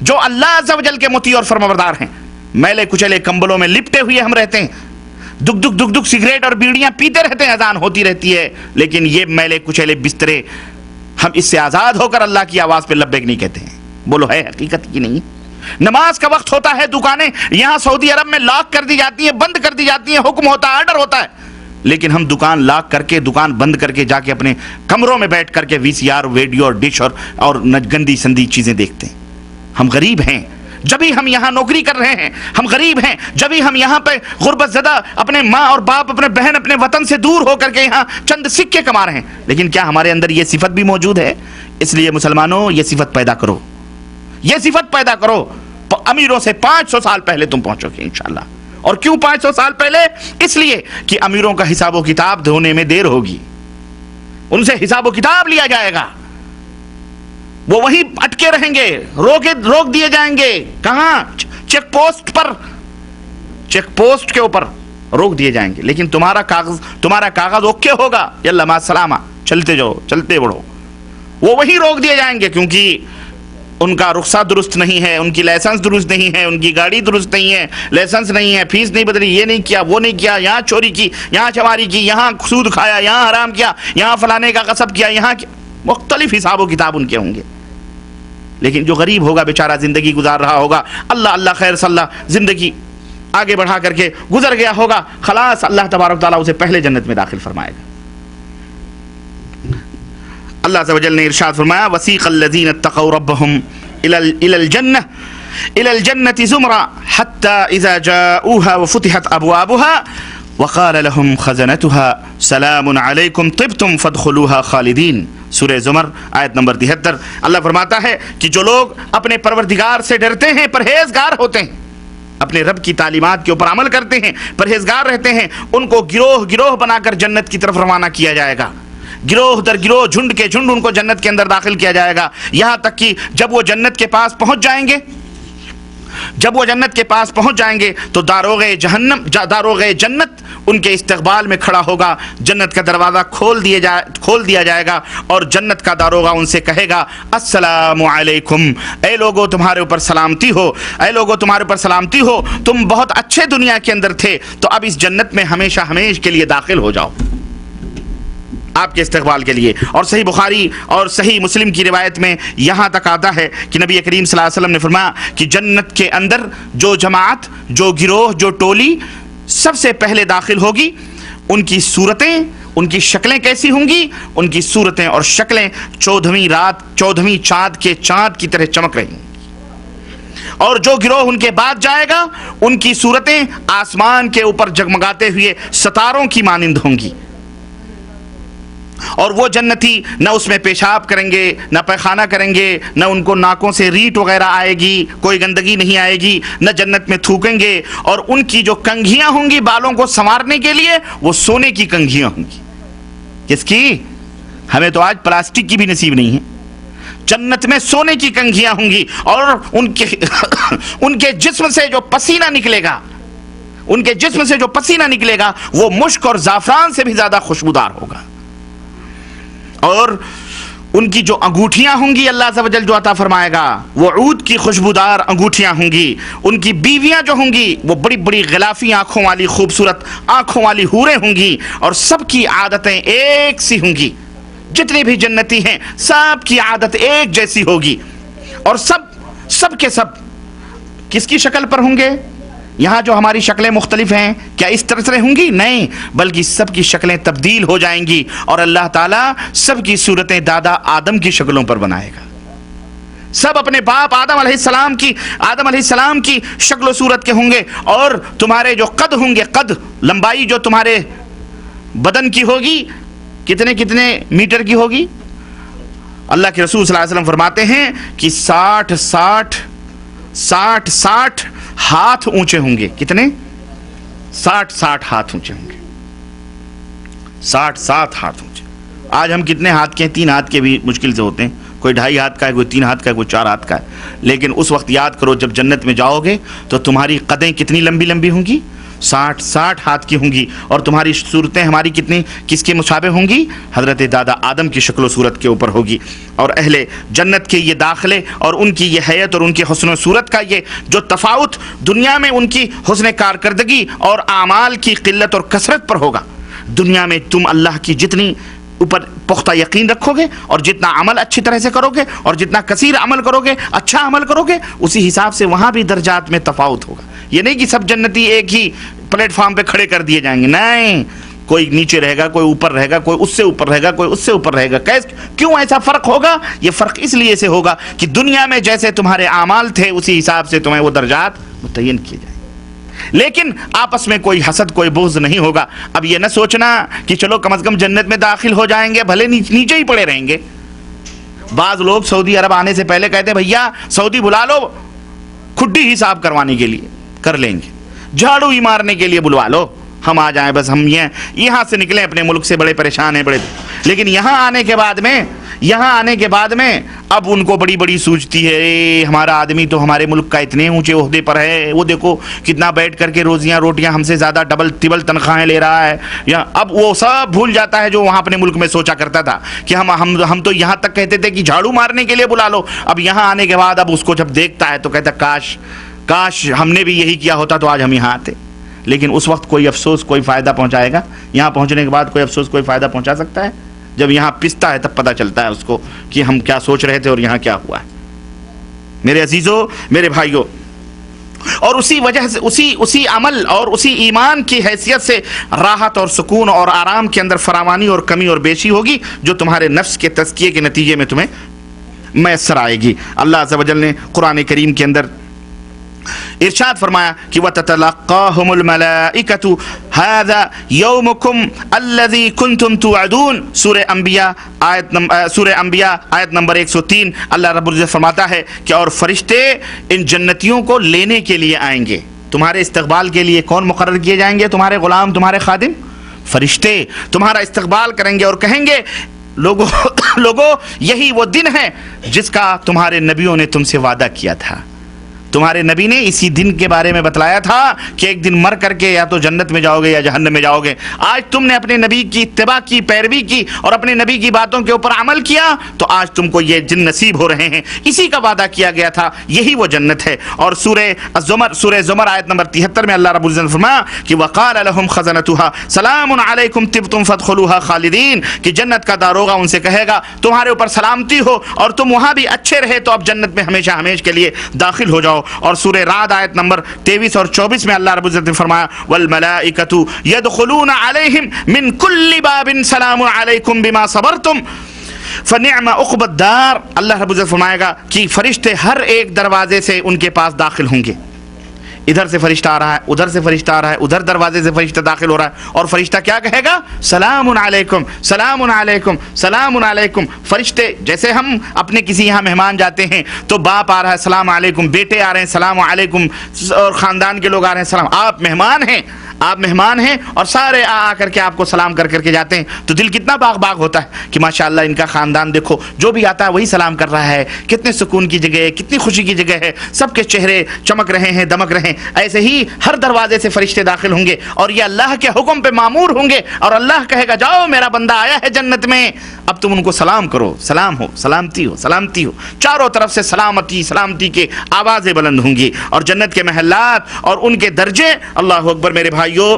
جو اللہ عز و جل کے مطیع اور فرمانبردار ہیں۔ میلے کچلے کمبلوں میں لپٹے ہوئے ہم رہتے ہیں، دک سگریٹ اور بیڑیاں پیتے رہتے ہیں، اذان ہوتی رہتی ہے، لیکن یہ میلے کچلے بسترے، ہم اس سے آزاد ہو کر اللہ کی آواز پہ لبیک نہیں کہتے ہیں۔ بولو ہے حقیقت کی نہیں؟ نماز کا وقت ہوتا ہے، دکانیں یہاں سعودی عرب میں لاک کر دی جاتی ہیں، بند کر دی جاتی ہیں، حکم ہوتا ہے، آرڈر ہوتا ہے، لیکن ہم دکان لاک کر کے, دکان بند کر کے جا کے اپنے کمروں میں بیٹھ کر کے VCR, ویڈیو اور ڈش اور گندی سندی چیزیں دیکھتے ہیں. ہم غریب ہیں جبھی ہم یہاں نوکری کر رہے ہیں, ہم غریب ہیں جبھی ہم یہاں پہ غربت زدہ اپنے ماں اور باپ, اپنے بہن, اپنے وطن سے دور ہو کر کے یہاں چند سکے کما رہے ہیں. لیکن کیا ہمارے اندر یہ صفت بھی موجود ہے؟ اس لیے مسلمانوں یہ صفت پیدا کرو, یہ صفت پیدا کرو. امیروں سے 500 سال پہلے تم پہنچو گے انشاءاللہ. اور کیوں 500 سال پہلے؟ اس لیے کہ امیروں کا حساب و کتاب دھونے میں دیر ہوگی, ان سے حساب و کتاب لیا جائے گا, وہ وہی اٹکے رہیں گے, روک دیے جائیں گے. کہاں؟ چیک پوسٹ پر, چیک پوسٹ کے اوپر روک دیے جائیں گے. لیکن تمہارا کاغذ اوکے ہوگا, یلا مع السلامہ, چلتے جاؤ, چلتے بڑھو. وہ وہی روک دیے جائیں گے کیونکہ ان کا رخصت درست نہیں ہے, ان کی لائسنس درست نہیں ہے, ان کی گاڑی درست نہیں ہے, لائسنس نہیں ہے, فیس نہیں بدلی, یہ نہیں کیا, وہ نہیں کیا, یہاں چوری کی, یہاں چماری کی, یہاں سود کھایا, یہاں حرام کیا, یہاں فلانے کا غصب کیا, یہاں مختلف حساب و کتاب ان کے ہوں گے. لیکن جو غریب ہوگا بیچارہ, زندگی گزار رہا ہوگا, اللہ خیر صلی اللہ, زندگی آگے بڑھا کر کے گزر گیا ہوگا, خلاص اللہ تبارک تعالیٰ اسے پہلے جنت میں داخل فرمائے گا. اللہ عز و جل نے ارشاد فرمایا, وسیق الذین اتقوا ربهم الى الجنة زمرا حتى اذا جاءوها وفتحت ابوابها وقال لهم خزنتها سلام علیکم طبتم فادخلوها خالدین. سورہ زمر آیت نمبر 73. اللہ فرماتا ہے کہ جو لوگ اپنے پروردگار سے ڈرتے ہیں, پرہیزگار ہوتے ہیں, اپنے رب کی تعلیمات کے اوپر عمل کرتے ہیں, پرہیزگار رہتے ہیں, ان کو گروہ گروہ بنا کر جنت کی طرف روانہ کیا جائے گا. گروہ در گروہ, جھنڈ کے جھنڈ ان کو جنت کے اندر داخل کیا جائے گا. یہاں تک کہ جب وہ جنت کے پاس پہنچ جائیں گے, تو داروغ جنت ان کے استقبال میں کھڑا ہوگا, جنت کا دروازہ کھول دیا جائے گا, اور جنت کا داروغہ ان سے کہے گا, السلام علیکم, اے لوگوں تمہارے اوپر سلامتی ہو, اے لوگوں تمہارے اوپر سلامتی ہو, تم بہت اچھے دنیا کے اندر تھے, تو اب اس جنت میں ہمیشہ کے لیے داخل ہو جاؤ, آپ کے استقبال کے لیے. اور صحیح بخاری اور صحیح مسلم کی روایت میں یہاں تک آتا ہے کہ نبی کریم صلی اللہ علیہ وسلم نے فرمایا کہ جنت کے اندر جو جماعت, جو گروہ, جو ٹولی سب سے پہلے داخل ہوگی, ان کی صورتیں, ان کی شکلیں کیسی ہوں گی؟ ان کی صورتیں اور شکلیں 14ویں چاند کے چاند کی طرح چمک رہی ہیں. اور جو گروہ ان کے بعد جائے گا, ان کی صورتیں آسمان کے اوپر جگمگاتے ہوئے ستاروں کی مانند ہوں گی. اور وہ جنتی نہ اس میں پیشاب کریں گے, نہ پیخانہ کریں گے, نہ ان کو ناکوں سے ریٹ وغیرہ آئے گی, کوئی گندگی نہیں آئے گی, نہ جنت میں تھوکیں گے. اور ان کی جو کنگھیاں ہوں گی بالوں کو سنوارنے کے لیے, وہ سونے کی کنگھیاں ہوں گی. کس کی؟ ہمیں تو آج پلاسٹک کی بھی نصیب نہیں ہے. جنت میں سونے کی کنگھیاں ہوں گی, اور ان کے جسم سے جو پسینہ نکلے گا, وہ مشک اور زعفران سے بھی زیادہ خوشبودار ہوگا. اور ان کی جو انگوٹھیاں ہوں گی, اللہ عز و جل جو عطا فرمائے گا, وہ عود کی خوشبودار انگوٹھیاں ہوں گی. ان کی بیویاں جو ہوں گی, وہ بڑی بڑی غلافی آنکھوں والی, خوبصورت آنکھوں والی حوریں ہوں گی, اور سب کی عادتیں ایک سی ہوں گی. جتنے بھی جنتی ہیں سب کی عادت ایک جیسی ہوگی, اور سب کے سب کس کی شکل پر ہوں گے؟ یہاں جو ہماری شکلیں مختلف ہیں, کیا اس طرح سے ہوں گی؟ نہیں, بلکہ سب کی شکلیں تبدیل ہو جائیں گی, اور اللہ تعالیٰ سب کی صورتیں دادا آدم کی شکلوں پر بنائے گا. سب اپنے باپ آدم علیہ السلام کی شکل و صورت کے ہوں گے. اور تمہارے جو قد ہوں گے, قد لمبائی جو تمہارے بدن کی ہوگی, کتنے میٹر کی ہوگی؟ اللہ کے رسول صلی اللہ علیہ وسلم فرماتے ہیں کہ 60 ہاتھ اونچے ہوں گے. کتنے؟ 60 ہاتھ اونچے ہوں گے. 60 ہاتھ اونچے. آج ہم کتنے ہاتھ کے ہیں؟ 3 ہاتھ کے بھی مشکل سے ہوتے ہیں. کوئی 2.5 ہاتھ کا ہے, کوئی 3 ہاتھ کا ہے, کوئی 4 ہاتھ کا ہے. لیکن اس وقت یاد کرو جب جنت میں جاؤ گے تو تمہاری قدیں کتنی لمبی ہوں گی؟ 60 ہاتھ کی ہوں گی. اور تمہاری صورتیں ہماری کس کے مشابہ ہوں گی؟ حضرت دادا آدم کی شکل و صورت کے اوپر ہوگی. اور اہل جنت کے یہ داخلے اور ان کی یہ حیت اور ان کی حسن و صورت کا یہ جو تفاوت دنیا میں ان کی حسن کارکردگی اور اعمال کی قلت اور کثرت پر ہوگا. دنیا میں تم اللہ کی جتنی اوپر پختہ یقین رکھو گے, اور جتنا عمل اچھی طرح سے کرو گے, اور جتنا کثیر عمل کرو گے, اچھا عمل کرو گے, اسی حساب سے وہاں بھی درجات میں تفاوت ہوگا. یہ نہیں کہ سب جنتی ایک ہی پلیٹ فارم پہ کھڑے کر دیے جائیں گے. نہیں, کوئی نیچے رہے گا، کوئی اوپر رہے گا، کوئی اس سے اوپر رہے گا، کوئی اس سے اوپر رہے گا. کیوں ایسا فرق ہوگا؟ یہ فرق اس لیے سے ہوگا کہ دنیا میں جیسے تمہارے اعمال تھے اسی حساب سے تمہیں وہ درجات متعین کیے جائیں. لیکن آپس میں کوئی حسد، کوئی بغض نہیں ہوگا. اب یہ نہ سوچنا کہ چلو کم از کم جنت میں داخل ہو جائیں گے، بھلے نیچے ہی پڑے رہیں گے. بعض لوگ سعودی عرب آنے سے پہلے کہتے ہیں بھیا سعودی بلا لو کھڈی ہی صاف کروانے کے لیے، کر لیں گے. جھاڑو ہی مارنے کے لیے بلوا لو، ہم آ جائیں بس. ہم یہاں سے نکلیں اپنے ملک سے بڑے پریشان ہیں بڑے. لیکن یہاں آنے کے بعد میں اب ان کو بڑی بڑی سوچتی ہے ہمارا آدمی تو ہمارے ملک کا اتنے اونچے عہدے پر ہے، وہ دیکھو کتنا بیٹھ کر کے روٹیاں ہم سے زیادہ ڈبل ٹبل تنخواہیں لے رہا ہے. اب وہ سب بھول جاتا ہے جو وہاں اپنے ملک میں سوچا کرتا تھا کہ ہم تو یہاں تک کہتے تھے کہ جھاڑو مارنے کے لیے بلا لو. اب یہاں آنے کے بعد اب اس کو جب دیکھتا ہے تو کہتا کاش ہم نے بھی یہی کیا ہوتا تو آج ہم یہاں آتے. لیکن اس وقت کوئی افسوس کوئی فائدہ پہنچائے گا؟ یہاں پہنچنے کے بعد کوئی افسوس کوئی فائدہ پہنچا سکتا ہے؟ جب یہاں پستا ہے تب پتہ چلتا ہے اس کو کہ ہم کیا سوچ رہے تھے اور یہاں کیا ہوا ہے. میرے عزیزوں، میرے بھائیوں، اور اسی وجہ سے اسی عمل اور اسی ایمان کی حیثیت سے راحت اور سکون اور آرام کے اندر فراوانی اور کمی اور بیشی ہوگی جو تمہارے نفس کے تزکیے کے نتیجے میں تمہیں میسر آئے گی. اللہ عز و جل نے قرآن کریم کے اندر ارشاد فرمایا کہ وَتَتَلَقَّاهُمُ الْمَلَائِكَةُ هَذَا يَوْمُكُمْ الَّذِي كُنْتُمْ تُوعَدُونَ. سورہ انبیاء آیت نمبر 103. اللہ رب العزت فرماتا ہے کہ اور فرشتے ان جنتیوں کو لینے کے لیے آئیں گے. تمہارے استقبال کے لیے کون مقرر کیے جائیں گے؟ تمہارے غلام، تمہارے خادم، فرشتے تمہارا استقبال کریں گے اور کہیں گے لوگوں یہی وہ دن ہے جس کا تمہارے نبیوں نے تم سے وعدہ کیا تھا. تمہارے نبی نے اسی دن کے بارے میں بتلایا تھا کہ ایک دن مر کر کے یا تو جنت میں جاؤ گے یا جہنم میں جاؤ گے. آج تم نے اپنے نبی کی اتباع کی، پیروی کی اور اپنے نبی کی باتوں کے اوپر عمل کیا تو آج تم کو یہ دن نصیب ہو رہے ہیں. اسی کا وعدہ کیا گیا تھا، یہی وہ جنت ہے. اور سورہ زمر آیت نمبر 73 میں اللہ رب العزت نے فرمایا کہ وقال لهم خزنتها سلام علیکم طبتم فادخلوها خالدین، کہ جنت کا داروغہ ان سے کہے گا تمہارے اوپر سلامتی ہو اور تم وہاں بھی اچھے رہے تو اب جنت میں ہمیشہ ہمیشہ کے لیے داخل ہو جاؤ. اور سورہ رعد آیت نمبر 23 اور 24 میں اللہ رب العزت نے فرمایا والملائکۃ یدخلون علیہم من کل باب سلام علیکم بما صبرتم فنعم عقبی الدار. اللہ رب العزت فرمائے گا کہ فرشتے ہر ایک دروازے سے ان کے پاس داخل ہوں گے. ادھر سے فرشتہ آ رہا ہے، ادھر سے فرشتہ آ رہا ہے، ادھر دروازے سے فرشتہ داخل ہو رہا ہے اور فرشتہ کیا کہے گا؟ سلام علیکم سلام علیکم سلام علیکم. فرشتے جیسے ہم اپنے کسی یہاں مہمان جاتے ہیں تو باپ آ رہا ہے سلام علیکم، بیٹے آ رہے ہیں سلام علیکم، اور خاندان کے لوگ آ رہے ہیں سلام. آپ مہمان ہیں اور سارے آ کر کے آپ کو سلام کر کے جاتے ہیں تو دل کتنا باغ ہوتا ہے کہ ماشاءاللہ ان کا خاندان دیکھو جو بھی آتا ہے وہی سلام کر رہا ہے. کتنے سکون کی جگہ ہے، کتنی خوشی کی جگہ ہے، سب کے چہرے چمک رہے ہیں، دمک رہے ہیں. ایسے ہی ہر دروازے سے فرشتے داخل ہوں گے اور یہ اللہ کے حکم پہ مامور ہوں گے اور اللہ کہے گا جاؤ میرا بندہ آیا ہے جنت میں، اب تم ان کو سلام کرو، سلام ہو، سلامتی ہو، سلامتی ہو. چاروں طرف سے سلامتی کے آوازیں بلند ہوں گی اور جنت کے محلات اور ان کے درجے. اللہ اکبر میرے بھائیوں،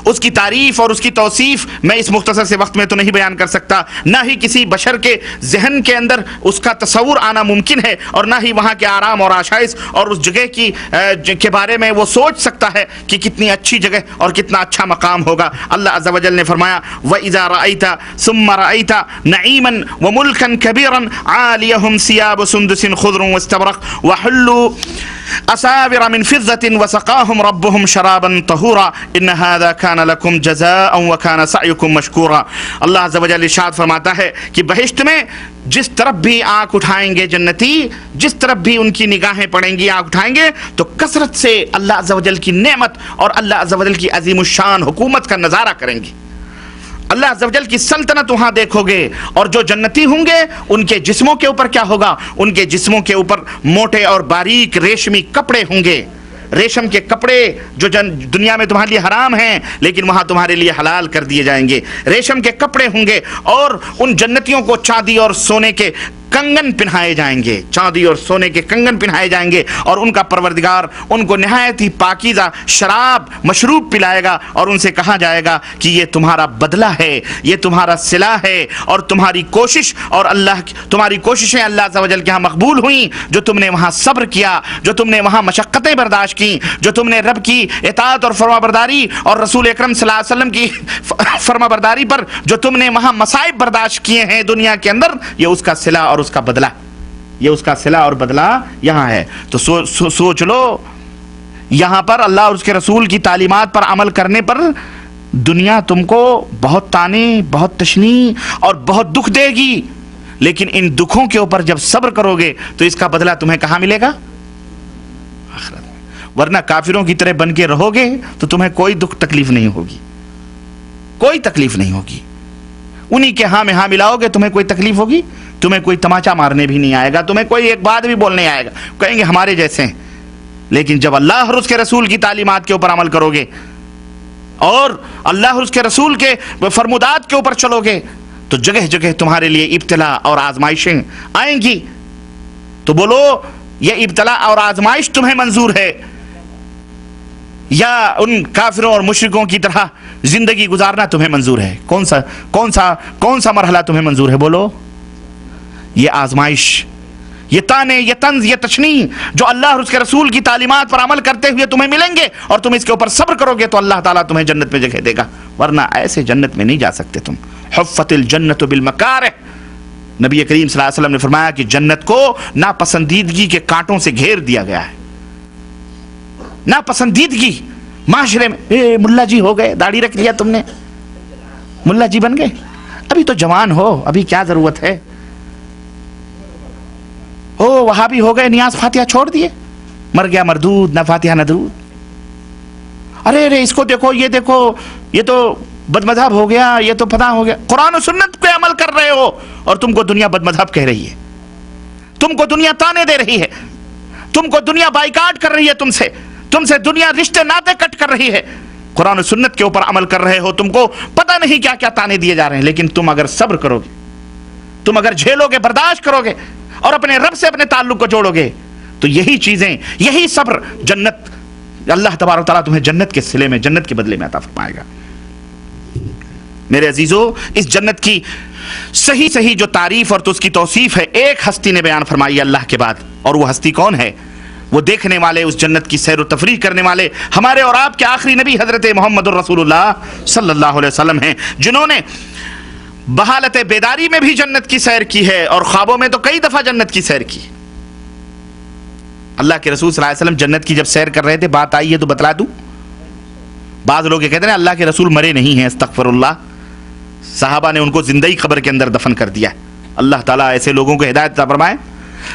اس کی تعریف اور اس کی توصیف میں اس مختصر سے وقت میں تو نہیں بیان کر سکتا، نہ ہی کسی بشر کے ذہن کے اندر اس کا تصور آنا ممکن ہے اور نہ ہی وہاں کے آرام اور آشائش اور اس جگہ کے بارے میں وہ سوچ سکتا ہے کہ کتنی اچھی جگہ اور کتنا اچھا مقام ہوگا. اللہ عز و جل نے فرمایا وَإِذَا رَأَيْتَ ثُمَّ رَأَيْتَ نَعِيمًا وَمُلْكًا كَبِيرًا عَالِيَهُمْ ثِيَابُ سُندُسٍ خُضْرٌ وَاسْتَبْرَقٌ وَحُلُّوا أساور من فضة وسقاهم ربهم شرابا طهورا ان هذا كان لكم جزاء وكان سعيكم مشكورا. اللہ عز و جل ارشاد فرماتا ہے کہ بہشت میں جس طرف بھی آنکھ اٹھائیں گے جنتی، جس طرف بھی ان کی نگاہیں پڑیں گی آنکھ اٹھائیں گے تو کثرت سے اللہ عز و جل کی نعمت اور اللہ عز و جل کی عظیم الشان حکومت کا نظارہ کریں گے. اللہ عز و جل کی سلطنت وہاں دیکھو گے. اور جو جنتی ہوں گے ان کے جسموں کے اوپر کیا ہوگا؟ ان کے جسموں کے اوپر موٹے اور باریک ریشمی کپڑے ہوں گے. ریشم کے کپڑے جو دنیا میں تمہارے لیے حرام ہیں لیکن وہاں تمہارے لیے حلال کر دیے جائیں گے. ریشم کے کپڑے ہوں گے اور ان جنتیوں کو چاندی اور سونے کے کنگن پہنائے جائیں گے، چاندی اور سونے کے کنگن پہنائے جائیں گے، اور ان کا پروردگار ان کو نہایت ہی پاکیزہ شراب مشروب پلائے گا، اور ان سے کہا جائے گا کہ یہ تمہارا بدلہ ہے، یہ تمہارا صلہ ہے، اور تمہاری کوشش اور تمہاری کوششیں اللہ عز و جل کے ہاں مقبول ہوئیں، جو تم نے وہاں صبر کیا، جو تم نے وہاں مشقتیں برداشت کی، جو تم نے رب کی اطاعت اور فرما برداری اور رسول اکرم صلی اللہ علیہ وسلم کی فرما برداری پر جو تم نے وہاں مصائب برداشت کیے ہیں دنیا کے اندر، یہ اس کا صلہ اور اس کا بدلہ، یہ اس کا صلہ اور بدلہ یہاں ہے۔ تو سوچ لو، یہاں پر اللہ اور اس کے رسول کی تعلیمات پر عمل کرنے پر دنیا تم کو بہت تانے، بہت تشنی اور بہت دکھ دے گی، لیکن ان دکھوں کے اوپر جب صبر کرو گے تو اس کا بدلہ تمہیں کہاں ملے گا؟ آخرت میں۔ ورنہ کافروں کی طرح بن کے رہو گے تو تمہیں کوئی دکھ تکلیف نہیں ہوگی، کوئی تکلیف نہیں ہوگی۔ انہی کے ہاں میں ہاں ملاؤ گے، تمہیں کوئی تکلیف ہوگی؟ تمہیں کوئی تماچا مارنے بھی نہیں آئے گا، تمہیں کوئی ایک بات بھی بولنے آئے گا، کہیں گے ہمارے جیسے ہیں۔ لیکن جب اللہ اور اس کے رسول کی تعلیمات کے اوپر عمل کرو گے اور اللہ اور اس کے رسول کے فرمودات کے اوپر چلو گے تو جگہ جگہ تمہارے لیے ابتلا اور آزمائشیں آئیں گی۔ تو بولو، یہ ابتلا اور آزمائش تمہیں منظور ہے یا ان کافروں اور مشرکوں کی طرح زندگی گزارنا تمہیں منظور ہے؟ کون سا مرحلہ تمہیں منظور ہے؟ بولو۔ یہ آزمائش، یہ تانے، یہ طنز، یہ تشنی جو اللہ اور اس کے رسول کی تعلیمات پر عمل کرتے ہوئے تمہیں ملیں گے اور تم اس کے اوپر صبر کرو گے تو اللہ تعالیٰ تمہیں جنت میں جگہ دے گا، ورنہ ایسے جنت میں نہیں جا سکتے تم۔ حفت الجنت بالمکارہ، نبی کریم صلی اللہ علیہ وسلم نے فرمایا کہ جنت کو ناپسندیدگی کے کانٹوں سے گھیر دیا گیا ہے۔ ناپسندیدگی معاشرے میں، ملا جی ہو گئے، داڑھی رکھ لیا تم نے، ملا جی بن گئے، ابھی تو جوان ہو، ابھی کیا ضرورت ہے؟ وہابی ہو گئے، نیاز فاتحہ چھوڑ دیے، مر گیا مردود، نہ فاتحہ نہ درود۔ ارے اس کو دیکھو، یہ دیکھو، یہ تو بد مذہب ہو گیا، یہ تو پتہ ہو گیا۔ قرآن و سنت پہ عمل کر رہے ہو اور تم کو دنیا بد مذہب کہہ رہی ہے، تم کو دنیا تانے دے رہی ہے، تم کو دنیا بائیکاٹ کر رہی ہے، تم سے دنیا رشتے ناطے کٹ کر رہی ہے۔ قرآن و سنت کے اوپر عمل کر رہے ہو، تم کو پتہ نہیں کیا کیا تانے دیے جا رہے ہیں، لیکن تم اگر صبر کرو گے، تم اگر جھیلو گے، برداشت کرو گے اور اپنے رب سے اپنے تعلق کو جوڑو گے تو یہی چیزیں، یہی صبر، جنت، اللہ تبارک و تعالیٰ تمہیں جنت کے صلے میں، جنت کے بدلے میں عطا فرمائے گا۔ میرے عزیزو، اس جنت کی صحیح جو تعریف اور تو اس کی توصیف ہے، ایک ہستی نے بیان فرمائی اللہ کے بعد، اور وہ ہستی کون ہے؟ وہ دیکھنے والے، اس جنت کی سیر و تفریح کرنے والے ہمارے اور آپ کے آخری نبی حضرت محمد الرسول اللہ صلی اللہ علیہ وسلم ہیں، جنہوں نے بحالت بیداری میں بھی جنت کی سیر کی ہے اور خوابوں میں تو کئی دفعہ جنت کی سیر کی۔ اللہ کے رسول صلی اللہ علیہ وسلم جنت کی جب سیر کر رہے تھے، بات آئی ہے تو بتلا دوں۔ بعض لوگ یہ کہتے ہیں اللہ کے رسول مرے نہیں ہیں، استغفر اللہ، صحابہ نے ان کو زندہ ہی قبر کے اندر دفن کر دیا۔ اللہ تعالیٰ ایسے لوگوں کو ہدایت عطا فرمائے۔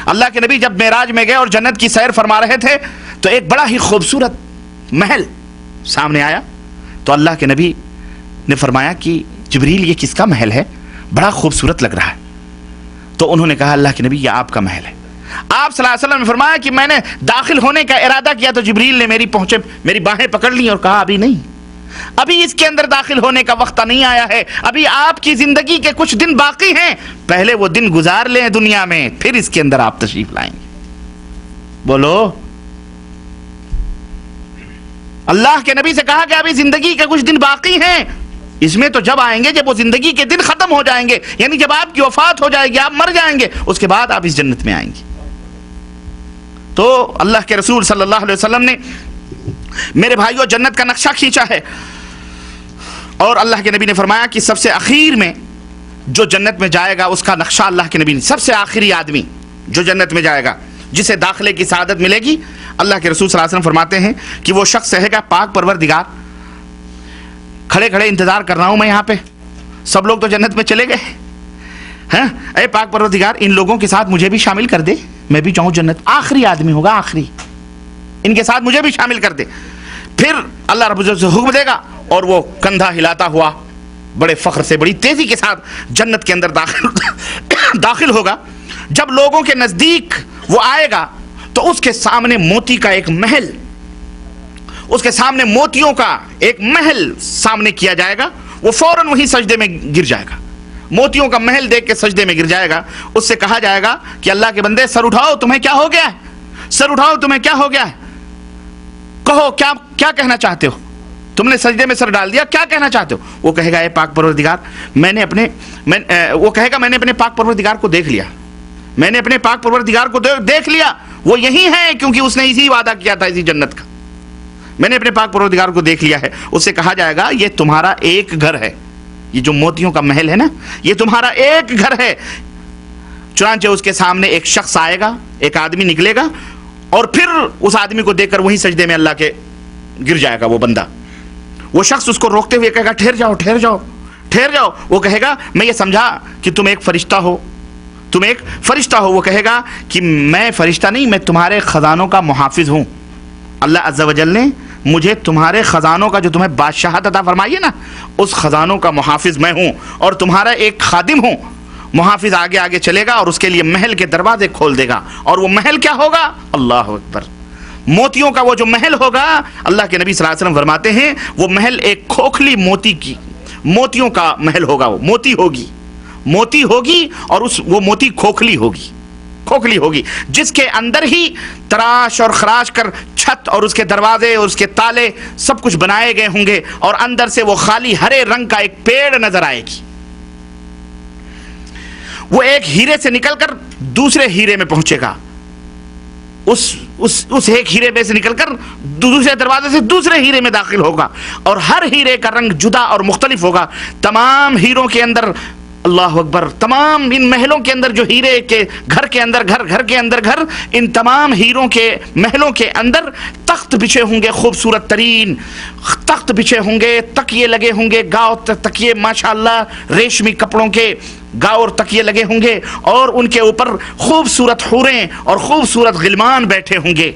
اللہ کے نبی جب معراج میں گئے اور جنت کی سیر فرما رہے تھے تو ایک بڑا ہی خوبصورت محل سامنے آیا، تو اللہ کے نبی نے فرمایا کہ جبریل یہ کس کا محل ہے؟ بڑا خوبصورت لگ رہا ہے۔ تو انہوں نے کہا اللہ کے نبی یہ آپ کا محل ہے۔ آپ صلی اللہ علیہ وسلم نے فرمایا کہ میں نے داخل ہونے کا ارادہ کیا تو جبریل نے میری باہیں پکڑ لی اور کہا ابھی نہیں، ابھی اس کے اندر داخل ہونے کا وقت نہیں آیا ہے، ابھی آپ کی زندگی کے کچھ دن باقی ہیں، پہلے وہ دن گزار لیں دنیا میں، پھر اس کے اندر آپ تشریف لائیں گے۔ بولو، اللہ کے نبی سے کہا کہ ابھی زندگی کے کچھ دن باقی ہیں، اس میں تو جب آئیں گے جب وہ زندگی کے دن ختم ہو جائیں گے، یعنی جب آپ کی وفات ہو جائے گی، آپ مر جائیں گے، اس کے بعد آپ اس جنت میں آئیں گے۔ تو اللہ کے رسول صلی اللہ علیہ وسلم نے میرے بھائیو جنت کا نقشہ کھینچا ہے، اور اللہ کے نبی نے فرمایا کہ سب سے اخیر میں جو جنت میں جائے گا اس کا نقشہ اللہ کے نبی نے، سب سے آخری آدمی جو جنت میں جائے گا جسے داخلے کی سعادت ملے گی، اللہ کے رسول صلی اللہ علیہ وسلم فرماتے ہیں کہ وہ شخص کہے گا پاک پروردگار، کھڑے کھڑے انتظار کر رہا ہوں میں یہاں پہ، سب لوگ تو جنت میں چلے گئے ہیں، اے پاک پروردگار ان لوگوں کے ساتھ مجھے بھی شامل کر دے، میں بھی جاؤں جنت۔ آخری آدمی ہوگا، آخری، ان کے ساتھ مجھے بھی شامل کر دے۔ پھر اللہ رب العزت سے حکم دے گا اور وہ کندھا ہلاتا ہوا بڑے فخر سے، بڑی تیزی کے ساتھ جنت کے اندر داخل ہوگا۔ جب لوگوں کے نزدیک وہ آئے گا تو اس کے سامنے موتی کا ایک محل، اس کے سامنے موتیوں کا ایک محل سامنے کیا جائے گا، وہ فوراً وہی سجدے میں گر جائے گا، موتیوں کا محل دیکھ کے سجدے میں گر جائے گا. اس سے کہا جائے گا کہ اللہ کے بندے سر اٹھاؤ, تمہیں کیا ہو گیا ہے؟ سر اٹھاؤ, تمہیں کیا ہو گیا ہے؟ کہو کیا کہنا چاہتے ہو؟ تم نے سجدے میں سر ڈال دیا, کیا کہنا چاہتے ہو؟ وہ کہے گا اے پاک پروردگار, میں نے اپنے پاک پروردگار کو دیکھ لیا, میں نے اپنے پاک پروردگار کو دیکھ لیا, وہ یہی ہے کیونکہ اس نے اسی وعدہ کیا تھا, اسی جنت کا. میں نے اپنے پاک پروردگار کو دیکھ لیا ہے. اس سے کہا جائے گا یہ تمہارا ایک گھر ہے, یہ جو موتیوں کا محل ہے نا, یہ تمہارا ایک گھر ہے. چنانچہ اس کے سامنے ایک شخص آئے گا, ایک آدمی نکلے گا, اور پھر اس آدمی کو دیکھ کر وہیں سجدے میں اللہ کے گر جائے گا وہ بندہ. وہ شخص اس کو روکتے ہوئے کہے گا ٹھہر جاؤ ٹھہر جاؤ ٹھہر جاؤ. وہ کہے گا میں یہ سمجھا کہ تم ایک فرشتہ ہو, تم ایک فرشتہ ہو. وہ کہے گا کہ میں فرشتہ نہیں, میں تمہارے خزانوں کا محافظ ہوں. اللہ عز و جل نے مجھے تمہارے خزانوں کا, جو تمہیں بادشاہت عطا فرمائی ہے نا, اس خزانوں کا محافظ میں ہوں, اور تمہارا ایک خادم ہوں. محافظ آگے آگے چلے گا اور اس کے لیے محل کے دروازے کھول دے گا. اور وہ محل کیا ہوگا؟ اللہ اکبر. موتیوں کا وہ جو محل ہوگا, اللہ کے نبی صلی اللہ علیہ وسلم فرماتے ہیں وہ محل ایک کھوکھلی موتیوں کا محل ہوگا. وہ موتی ہوگی اور وہ موتی کھوکھلی ہوگی, جس کے اندر ہی تراش اور خراش کر چھت اور اس کے دروازے اور اس کے تالے سب کچھ بنائے گئے ہوں گے, اور اندر سے وہ خالی ہرے رنگ کا ایک پیڑ نظر آئے گی. وہ ایک ہیرے سے نکل کر دوسرے ہیرے میں پہنچے گا, اس ایک ہیرے میں سے نکل کر دوسرے دروازے سے دوسرے ہیرے میں داخل ہوگا, اور ہر ہیرے کا رنگ جدا اور مختلف ہوگا. تمام ہیروں کے اندر, اللہ اکبر, تمام ان محلوں کے اندر, جو ہیرے کے گھر کے اندر گھر کے اندر گھر, ان تمام ہیروں کے محلوں کے اندر تخت بچھے ہوں گے, خوبصورت ترین تخت بچھے ہوں گے, تکیے لگے ہوں گے, گاؤ تکیے ماشاءاللہ ریشمی کپڑوں کے گاؤ اور تکیے لگے ہوں گے, اور ان کے اوپر خوبصورت حوریں اور خوبصورت غلمان بیٹھے ہوں گے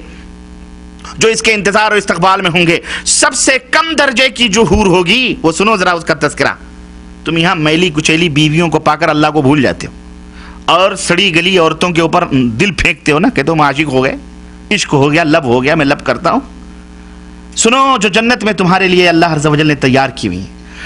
جو اس کے انتظار اور استقبال میں ہوں گے. سب سے کم درجے کی جو حور ہوگی, وہ سنو ذرا اس کا تذکرہ. تم یہاں میلی کچیلی بیویوں کو پا کر اللہ کو بھول جاتے ہو, اور سڑی گلی عورتوں کے اوپر دل پھینکتے ہو نا, کہ تم عاشق ہو گئے, عشق ہو گیا, لب ہو گیا, میں لب کرتا ہوں. سنو, جو جنت میں تمہارے لیے اللہ عز و جل نے تیار کی ہوئی,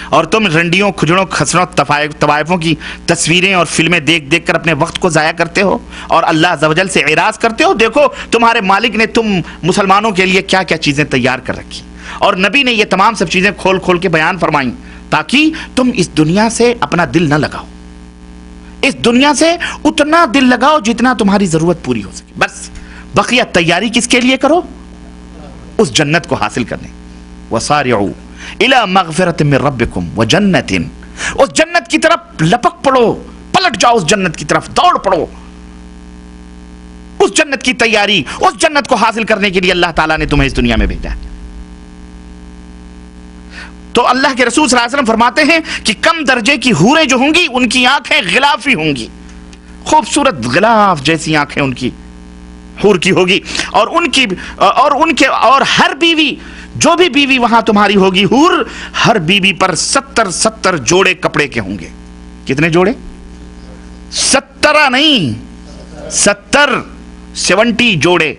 اور تم رنڈیوں, کھجڑوں, خسروں, طوائفوں کی تصویریں اور فلمیں دیکھ دیکھ کر اپنے وقت کو ضائع کرتے ہو اور اللہ عز و جل سے اعراض کرتے ہو. دیکھو تمہارے مالک نے تم مسلمانوں کے لیے کیا کیا چیزیں تیار کر رکھی, اور نبی نے یہ تمام سب چیزیں کھول کھول کے بیان فرمائیں, تاکہ تم اس دنیا سے اپنا دل نہ لگاؤ. اس دنیا سے اتنا دل لگاؤ جتنا تمہاری ضرورت پوری ہو سکے. بس بقیہ تیاری کس کے لیے کرو؟ اس جنت کو حاصل کرنے. وَسَارِعُوا إِلَى مَغْفِرَةٍ مِّن رَبِّكُمْ وَجَنَّةٍ, اس جنت کی طرف لپک پڑو, پلٹ جاؤ اس جنت کی طرف, دوڑ پڑو. اس جنت کی تیاری, اس جنت کو حاصل کرنے کے لیے اللہ تعالیٰ نے تمہیں اس دنیا میں بھیجا. تو اللہ کے رسول صلی اللہ علیہ وسلم فرماتے ہیں کہ کم درجے کی حوریں جو ہوں گی, ان کی آنکھیں غلافی ہوں گی, خوبصورت غلاف جیسی آنکھیں ان کی حور کی ہوگی, اور ہر بیوی, جو بھی بیوی وہاں تمہاری ہوگی حور, ہر بیوی پر 70 جوڑے کپڑے کے ہوں گے. کتنے جوڑے؟ 70 نہیں, 70 جوڑے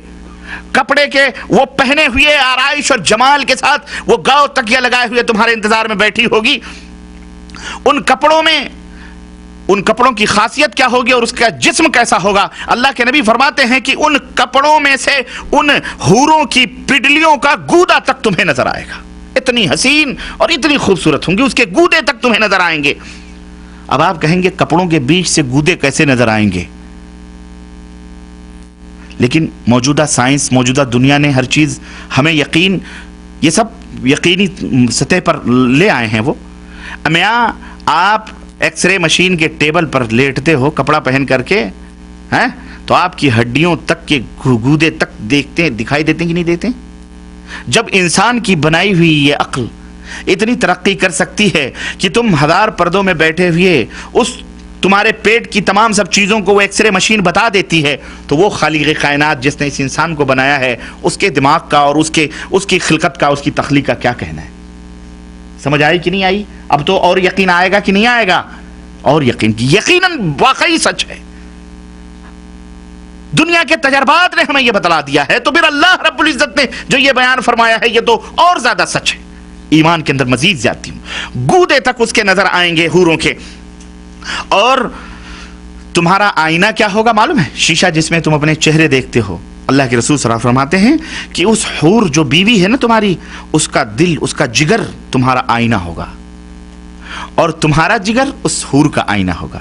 کپڑے کے, وہ پہنے ہوئے آرائش اور جمال کے ساتھ, وہ گاؤ تکیہ لگائے ہوئے تمہارے انتظار میں بیٹھی ہوگی. ان کپڑوں کی خاصیت کیا ہوگی اور اس کا جسم کیسا ہوگا؟ اللہ کے نبی فرماتے ہیں کہ ان کپڑوں میں سے ان حوروں کی پڈلیوں کا گودا تک تمہیں نظر آئے گا. اتنی حسین اور اتنی خوبصورت ہوں گی, اس کے گودے تک تمہیں نظر آئیں گے. اب آپ کہیں گے کپڑوں کے بیچ سے گودے کیسے نظر آئیں گے؟ لیکن موجودہ سائنس, موجودہ دنیا نے ہر چیز ہمیں یہ سب یقینی سطح پر لے آئے ہیں. وہ میاں, آپ ایکس رے مشین کے ٹیبل پر لیٹتے ہو کپڑا پہن کر کے, ہیں, تو آپ کی ہڈیوں تک کے گودے تک دکھائی دیتے ہیں کہ نہیں دیتے؟ جب انسان کی بنائی ہوئی یہ عقل اتنی ترقی کر سکتی ہے کہ تم 1000 پردوں میں بیٹھے ہوئے اس تمہارے پیٹ کی تمام سب چیزوں کو وہ ایکس رے مشین بتا دیتی ہے, تو وہ خالق کائنات جس نے اس انسان کو بنایا ہے, اس کے دماغ کا اور اس کی خلقت کا, اس کی تخلیق کا کیا کہنا ہے؟ سمجھ آئی کہ نہیں آئی؟ اب تو اور یقین آئے گا کہ نہیں آئے گا؟ اور یقیناً واقعی سچ ہے. دنیا کے تجربات نے ہمیں یہ بتلا دیا ہے, تو پھر اللہ رب العزت نے جو یہ بیان فرمایا ہے یہ تو اور زیادہ سچ ہے. ایمان کے اندر مزید زیادتی ہوں. گودے تک اس کے نظر آئیں گے حوروں کے. اور تمہارا آئینہ کیا ہوگا معلوم ہے؟ شیشہ جس میں تم اپنے چہرے دیکھتے ہو. اللہ کے رسول صلی اللہ علیہ وسلم فرماتے ہیں کہ اس حور جو بیوی ہے نا تمہاری، اس کا دل، اس کا جگر تمہارا آئینہ ہوگا، اور تمہارا جگر اس حور کا آئینہ ہوگا.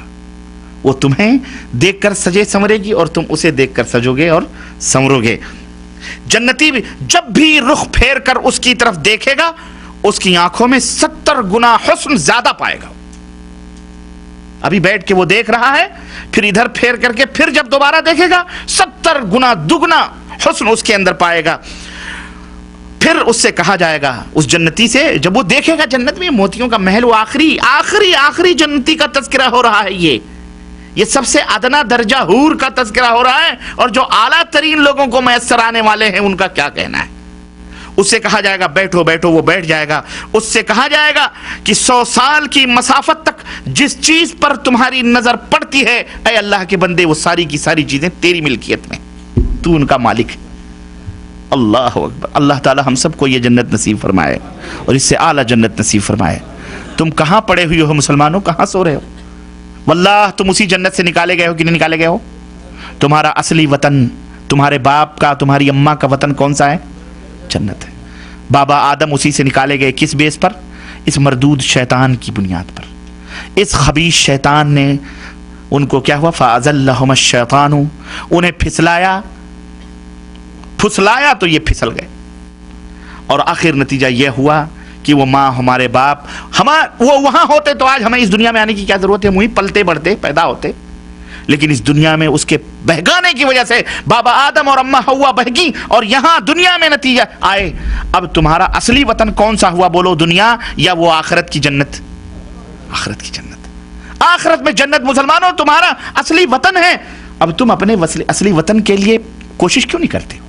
وہ تمہیں دیکھ کر سجے سنورے گی اور تم اسے دیکھ کر سجو گے اور سنورو گے. جنتی بھی جب بھی رخ پھیر کر اس کی طرف دیکھے گا، اس کی آنکھوں میں 70 گنا حسن زیادہ پائے گا. ابھی بیٹھ کے وہ دیکھ رہا ہے، پھر ادھر پھیر کر کے پھر جب دوبارہ دیکھے گا 70 گنا دگنا حسن اس کے اندر پائے گا. پھر اس سے کہا جائے گا، اس جنتی سے جب وہ دیکھے گا جنت میں موتیوں کا محل، وہ آخری جنتی کا تذکرہ ہو رہا ہے. یہ سب سے ادنا درجہ حور کا تذکرہ ہو رہا ہے، اور جو اعلیٰ ترین لوگوں کو میسر آنے والے ہیں ان کا کیا کہنا ہے. اس سے کہا جائے گا بیٹھو بیٹھو، وہ بیٹھ جائے گا. اس سے کہا جائے گا کہ 100 سال کی مسافت تک جس چیز پر تمہاری نظر پڑتی ہے، اے اللہ کے بندے، وہ ساری کی ساری چیزیں تیری ملکیت میں، تو ان کا مالک ہے. اللہ اکبر. اللہ تعالی ہم سب کو یہ جنت نصیب فرمائے اور اس سے اعلیٰ جنت نصیب فرمائے. تم کہاں پڑے ہوئے ہو مسلمانوں؟ کہاں سو رہے ہو؟ واللہ تم اسی جنت سے نکالے گئے ہو کہ نہیں نکالے گئے ہو؟ تمہارا اصلی وطن، تمہارے باپ کا، تمہاری اماں کا وطن کون سا ہے؟ جنت ہے. بابا آدم اسی سے نکالے گئے. کس بیس پر؟ اس مردود شیطان کی بنیاد پر. اس خبیث شیطان نے ان کو کیا ہوا؟ فَأَزَلَّهُمَ الشَّيْطَانُ، انہیں پھسلایا تو یہ پھسل گئے. اور آخر نتیجہ یہ ہوا کہ وہ ماں، ہمارے باپ، وہ وہاں ہوتے تو آج ہمیں اس دنیا میں آنے کی کیا ضرورت ہے؟ وہیں پلتے بڑھتے پیدا ہوتے. لیکن اس دنیا میں اس کے بہکانے کی وجہ سے بابا آدم اور اماں حوا بہکی اور یہاں دنیا میں نتیجہ آئے. اب تمہارا اصلی وطن کون سا ہوا بولو؟ دنیا یا وہ آخرت کی جنت؟ آخرت کی جنت. آخرت میں جنت مسلمانوں تمہارا اصلی وطن ہے. اب تم اپنے اصلی وطن کے لیے کوشش کیوں نہیں کرتے ہو؟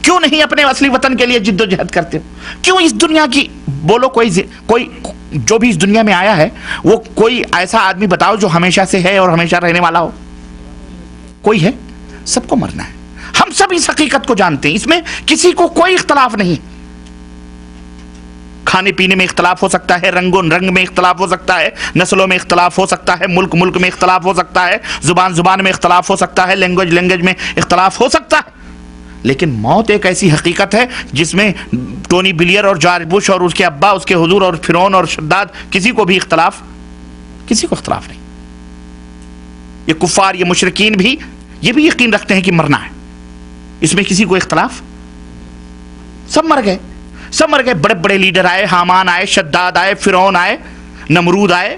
کیوں نہیں اپنے اصلی وطن کے لیے جد و جہد کرتے ہو؟ کیوں اس دنیا کی بولو، کوئی جو بھی اس دنیا میں آیا ہے وہ کوئی ایسا آدمی بتاؤ جو ہمیشہ سے ہے اور ہمیشہ رہنے والا ہو؟ کوئی ہے؟ سب کو مرنا ہے. ہم سب اس حقیقت کو جانتے ہیں، اس میں کسی کو کوئی اختلاف نہیں. کھانے پینے میں اختلاف ہو سکتا ہے، رنگ میں اختلاف ہو سکتا ہے، نسلوں میں اختلاف ہو سکتا ہے، ملک میں اختلاف ہو سکتا ہے، زبان میں اختلاف ہو سکتا ہے، لینگویج میں اختلاف ہو سکتا ہے. لیکن موت ایک ایسی حقیقت ہے جس میں ٹونی بلیئر اور جارج بش اور اس کے ابا، اس کے حضور اور فرعون اور شداد، کسی کو اختلاف نہیں. یہ کفار، یہ مشرکین بھی یہ بھی یقین رکھتے ہیں کہ مرنا ہے. اس میں کسی کو اختلاف، سب مر گئے. بڑے بڑے لیڈر آئے، حامان آئے، شداد آئے، فرعون آئے، نمرود آئے.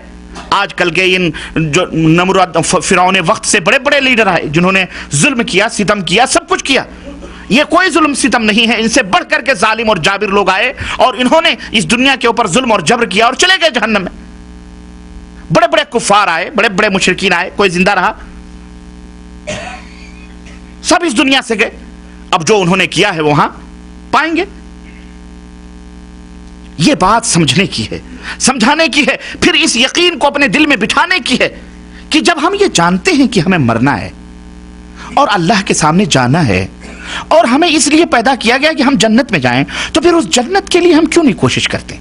آج کل کے ان جو نمرود فرعون وقت سے بڑے بڑے لیڈر آئے جنہوں نے ظلم کیا، ستم کیا، سب کچھ کیا. یہ کوئی ظلم ستم نہیں ہے. ان سے بڑھ کر کے ظالم اور جابر لوگ آئے اور انہوں نے اس دنیا کے اوپر ظلم اور جبر کیا اور چلے گئے جہنم میں. بڑے بڑے کفار آئے، بڑے بڑے مشرکین آئے، کوئی زندہ رہا؟ سب اس دنیا سے گئے. اب جو انہوں نے کیا ہے وہاں پائیں گے. یہ بات سمجھنے کی ہے، سمجھانے کی ہے، پھر اس یقین کو اپنے دل میں بٹھانے کی ہے کہ جب ہم یہ جانتے ہیں کہ ہمیں مرنا ہے اور اللہ کے سامنے جانا ہے اور ہمیں اس لیے پیدا کیا گیا کہ ہم جنت میں جائیں، تو پھر اس جنت کے لیے ہم کیوں نہیں کوشش کرتے؟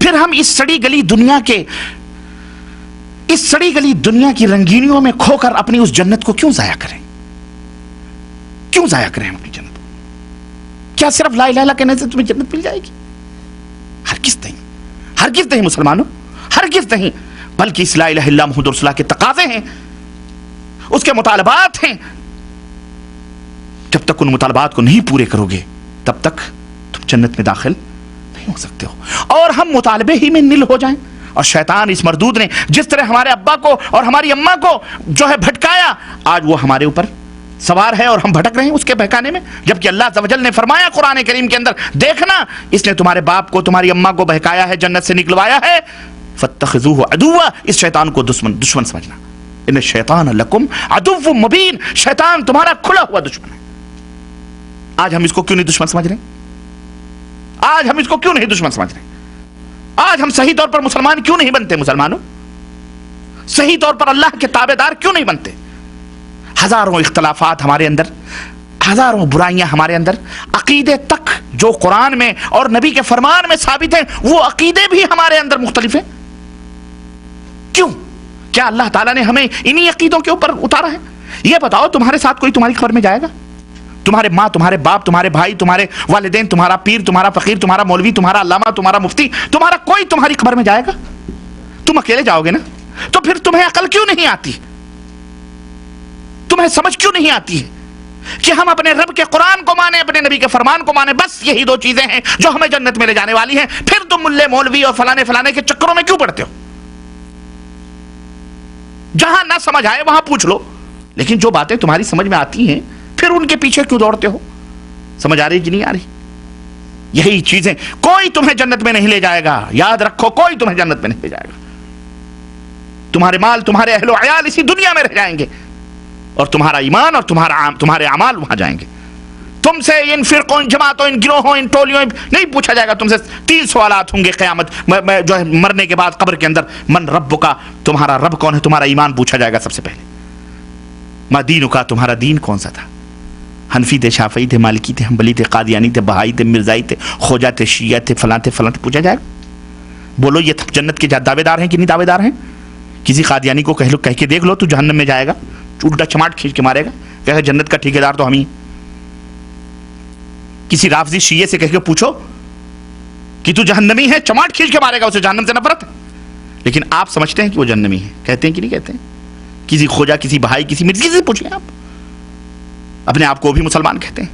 پھر ہم اس سڑی گلی دنیا کی رنگینیوں میں کھو کر اپنی اس جنت کو کیوں ضائع کریں؟ کیوں ضائع کریں ہم اپنی جنت کو؟ کیا صرف لا الہ الا اللہ کہنے سے تمہیں جنت مل جائے گی؟ ہرگز نہیں مسلمانوں، ہرگز نہیں. بلکہ اس لا الہ الا اللہ محمد رسول اللہ کے تقاضے ہیں، اس کے مطالبات ہیں. جب تک ان مطالبات کو نہیں پورے کرو گے تب تک تم جنت میں داخل نہیں ہو سکتے ہو. اور ہم مطالبے ہی میں نل ہو جائیں. اور شیطان اس مردود نے جس طرح ہمارے ابا کو اور ہماری اماں کو جو ہے بھٹکایا، آج وہ ہمارے اوپر سوار ہے اور ہم بھٹک رہے ہیں اس کے بہکانے میں. جبکہ اللہ عز و جل نے فرمایا قرآن کریم کے اندر، دیکھنا اس نے تمہارے باپ کو، تمہاری اماں کو بہکایا ہے، جنت سے نکلوایا ہے. فاتخذوہ عدوا، اس شیطان کو دشمن سمجھنا. ان الشیطان لکم عدو مبین، شیطان تمہارا کھلا ہوا دشمن ہے. آج ہم اس کو کیوں نہیں دشمن سمجھ رہے؟ آج ہم اس کو کیوں نہیں دشمن سمجھ رہے؟ آج ہم صحیح طور پر مسلمان کیوں نہیں بنتے؟ مسلمانوں صحیح طور پر اللہ کے تابع دار کیوں نہیں بنتے؟ ہزاروں اختلافات ہمارے اندر، ہزاروں برائیاں ہمارے اندر. عقیدے تک جو قرآن میں اور نبی کے فرمان میں ثابت ہیں وہ عقیدے بھی ہمارے اندر مختلف ہیں. کیوں؟ کیا اللہ تعالیٰ نے ہمیں انہی عقیدوں کے اوپر اتارا ہے؟ یہ بتاؤ تمہارے ساتھ کوئی تمہاری قبر میں جائے گا؟ تمہارے ماں، تمہارے باپ، تمہارے بھائی، تمہارے والدین، تمہارا پیر، تمہارا فقیر، تمہارا مولوی، تمہارا علامہ، تمہارا مفتی، تمہارا کوئی تمہاری قبر میں جائے گا؟ تم اکیلے جاؤ گے نا؟ تو پھر تمہیں عقل کیوں نہیں آتی؟ تمہیں سمجھ کیوں نہیں آتی ہے کہ ہم اپنے رب کے قرآن کو مانیں، اپنے نبی کے فرمان کو مانیں؟ بس یہی دو چیزیں ہیں جو ہمیں جنت میں لے جانے والی ہیں۔ پھر تم ملے مولوی اور فلانے فلانے کے چکروں میں کیوں پڑتے ہو؟ جہاں نہ سمجھ آئے وہاں پوچھ لو، لیکن جو باتیں تمہاری سمجھ میں آتی ہیں پھر ان کے پیچھے کیوں دوڑتے ہو؟ سمجھ آ رہی کہ نہیں آ رہی؟ یہی چیزیں، کوئی تمہیں جنت میں نہیں لے جائے گا، یاد رکھو، کوئی تمہیں جنت میں نہیں لے جائے گا۔ تمہارے مال، تمہارے اہل و عیال اسی دنیا میں رہ جائیں گے، اور تمہارا ایمان اور تمہارے اعمال وہاں جائیں گے۔ تم سے ان فرقوں، ان جماعتوں، ان گروہوں، ان ٹولیوں نہیں پوچھا جائے گا۔ تم سے 3 سوالات ہوں گے قیامت جو ہے مرنے کے بعد قبر کے اندر۔ من رب کا، تمہارا رب کون ہے؟ تمہارا ایمان پوچھا جائے گا سب سے پہلے۔ ما دین کا، تمہارا دین کون سا تھا؟ حنفی تھے، شافعی تھے، مالکی تھے، حنبلی تھے، قادیانی تھے، بہائی تھے، مرزائی تھے، خواجہ تھے، شیعہ تھے، فلاں تھے، فلاں تھے، پوچھا جائے گا۔ بولو یہ جنت کے دعوے دار ہیں کہ نہیں دعوے دار ہیں؟ کسی قادیانی کو کہہ کے دیکھ لو تو جہنم میں جائے گا، الٹا چماٹ کھینچ کے مارے گا، کہے جنت کا ٹھیکیدار تو ہم ہی۔ کسی رافضی شیعہ سے کہہ کے پوچھو کہ تو جہنمی ہے، چماٹ کھینچ کے مارے گا، اسے جہنم سے نفرت ہے۔ لیکن آپ سمجھتے ہیں کہ وہ جہنمی ہے، کہتے ہیں کہ نہیں کہتے ہیں؟ کسی خواجہ، کسی بہائی، کسی مرزا سے پوچھیں، آپ اپنے آپ کو بھی مسلمان کہتے ہیں۔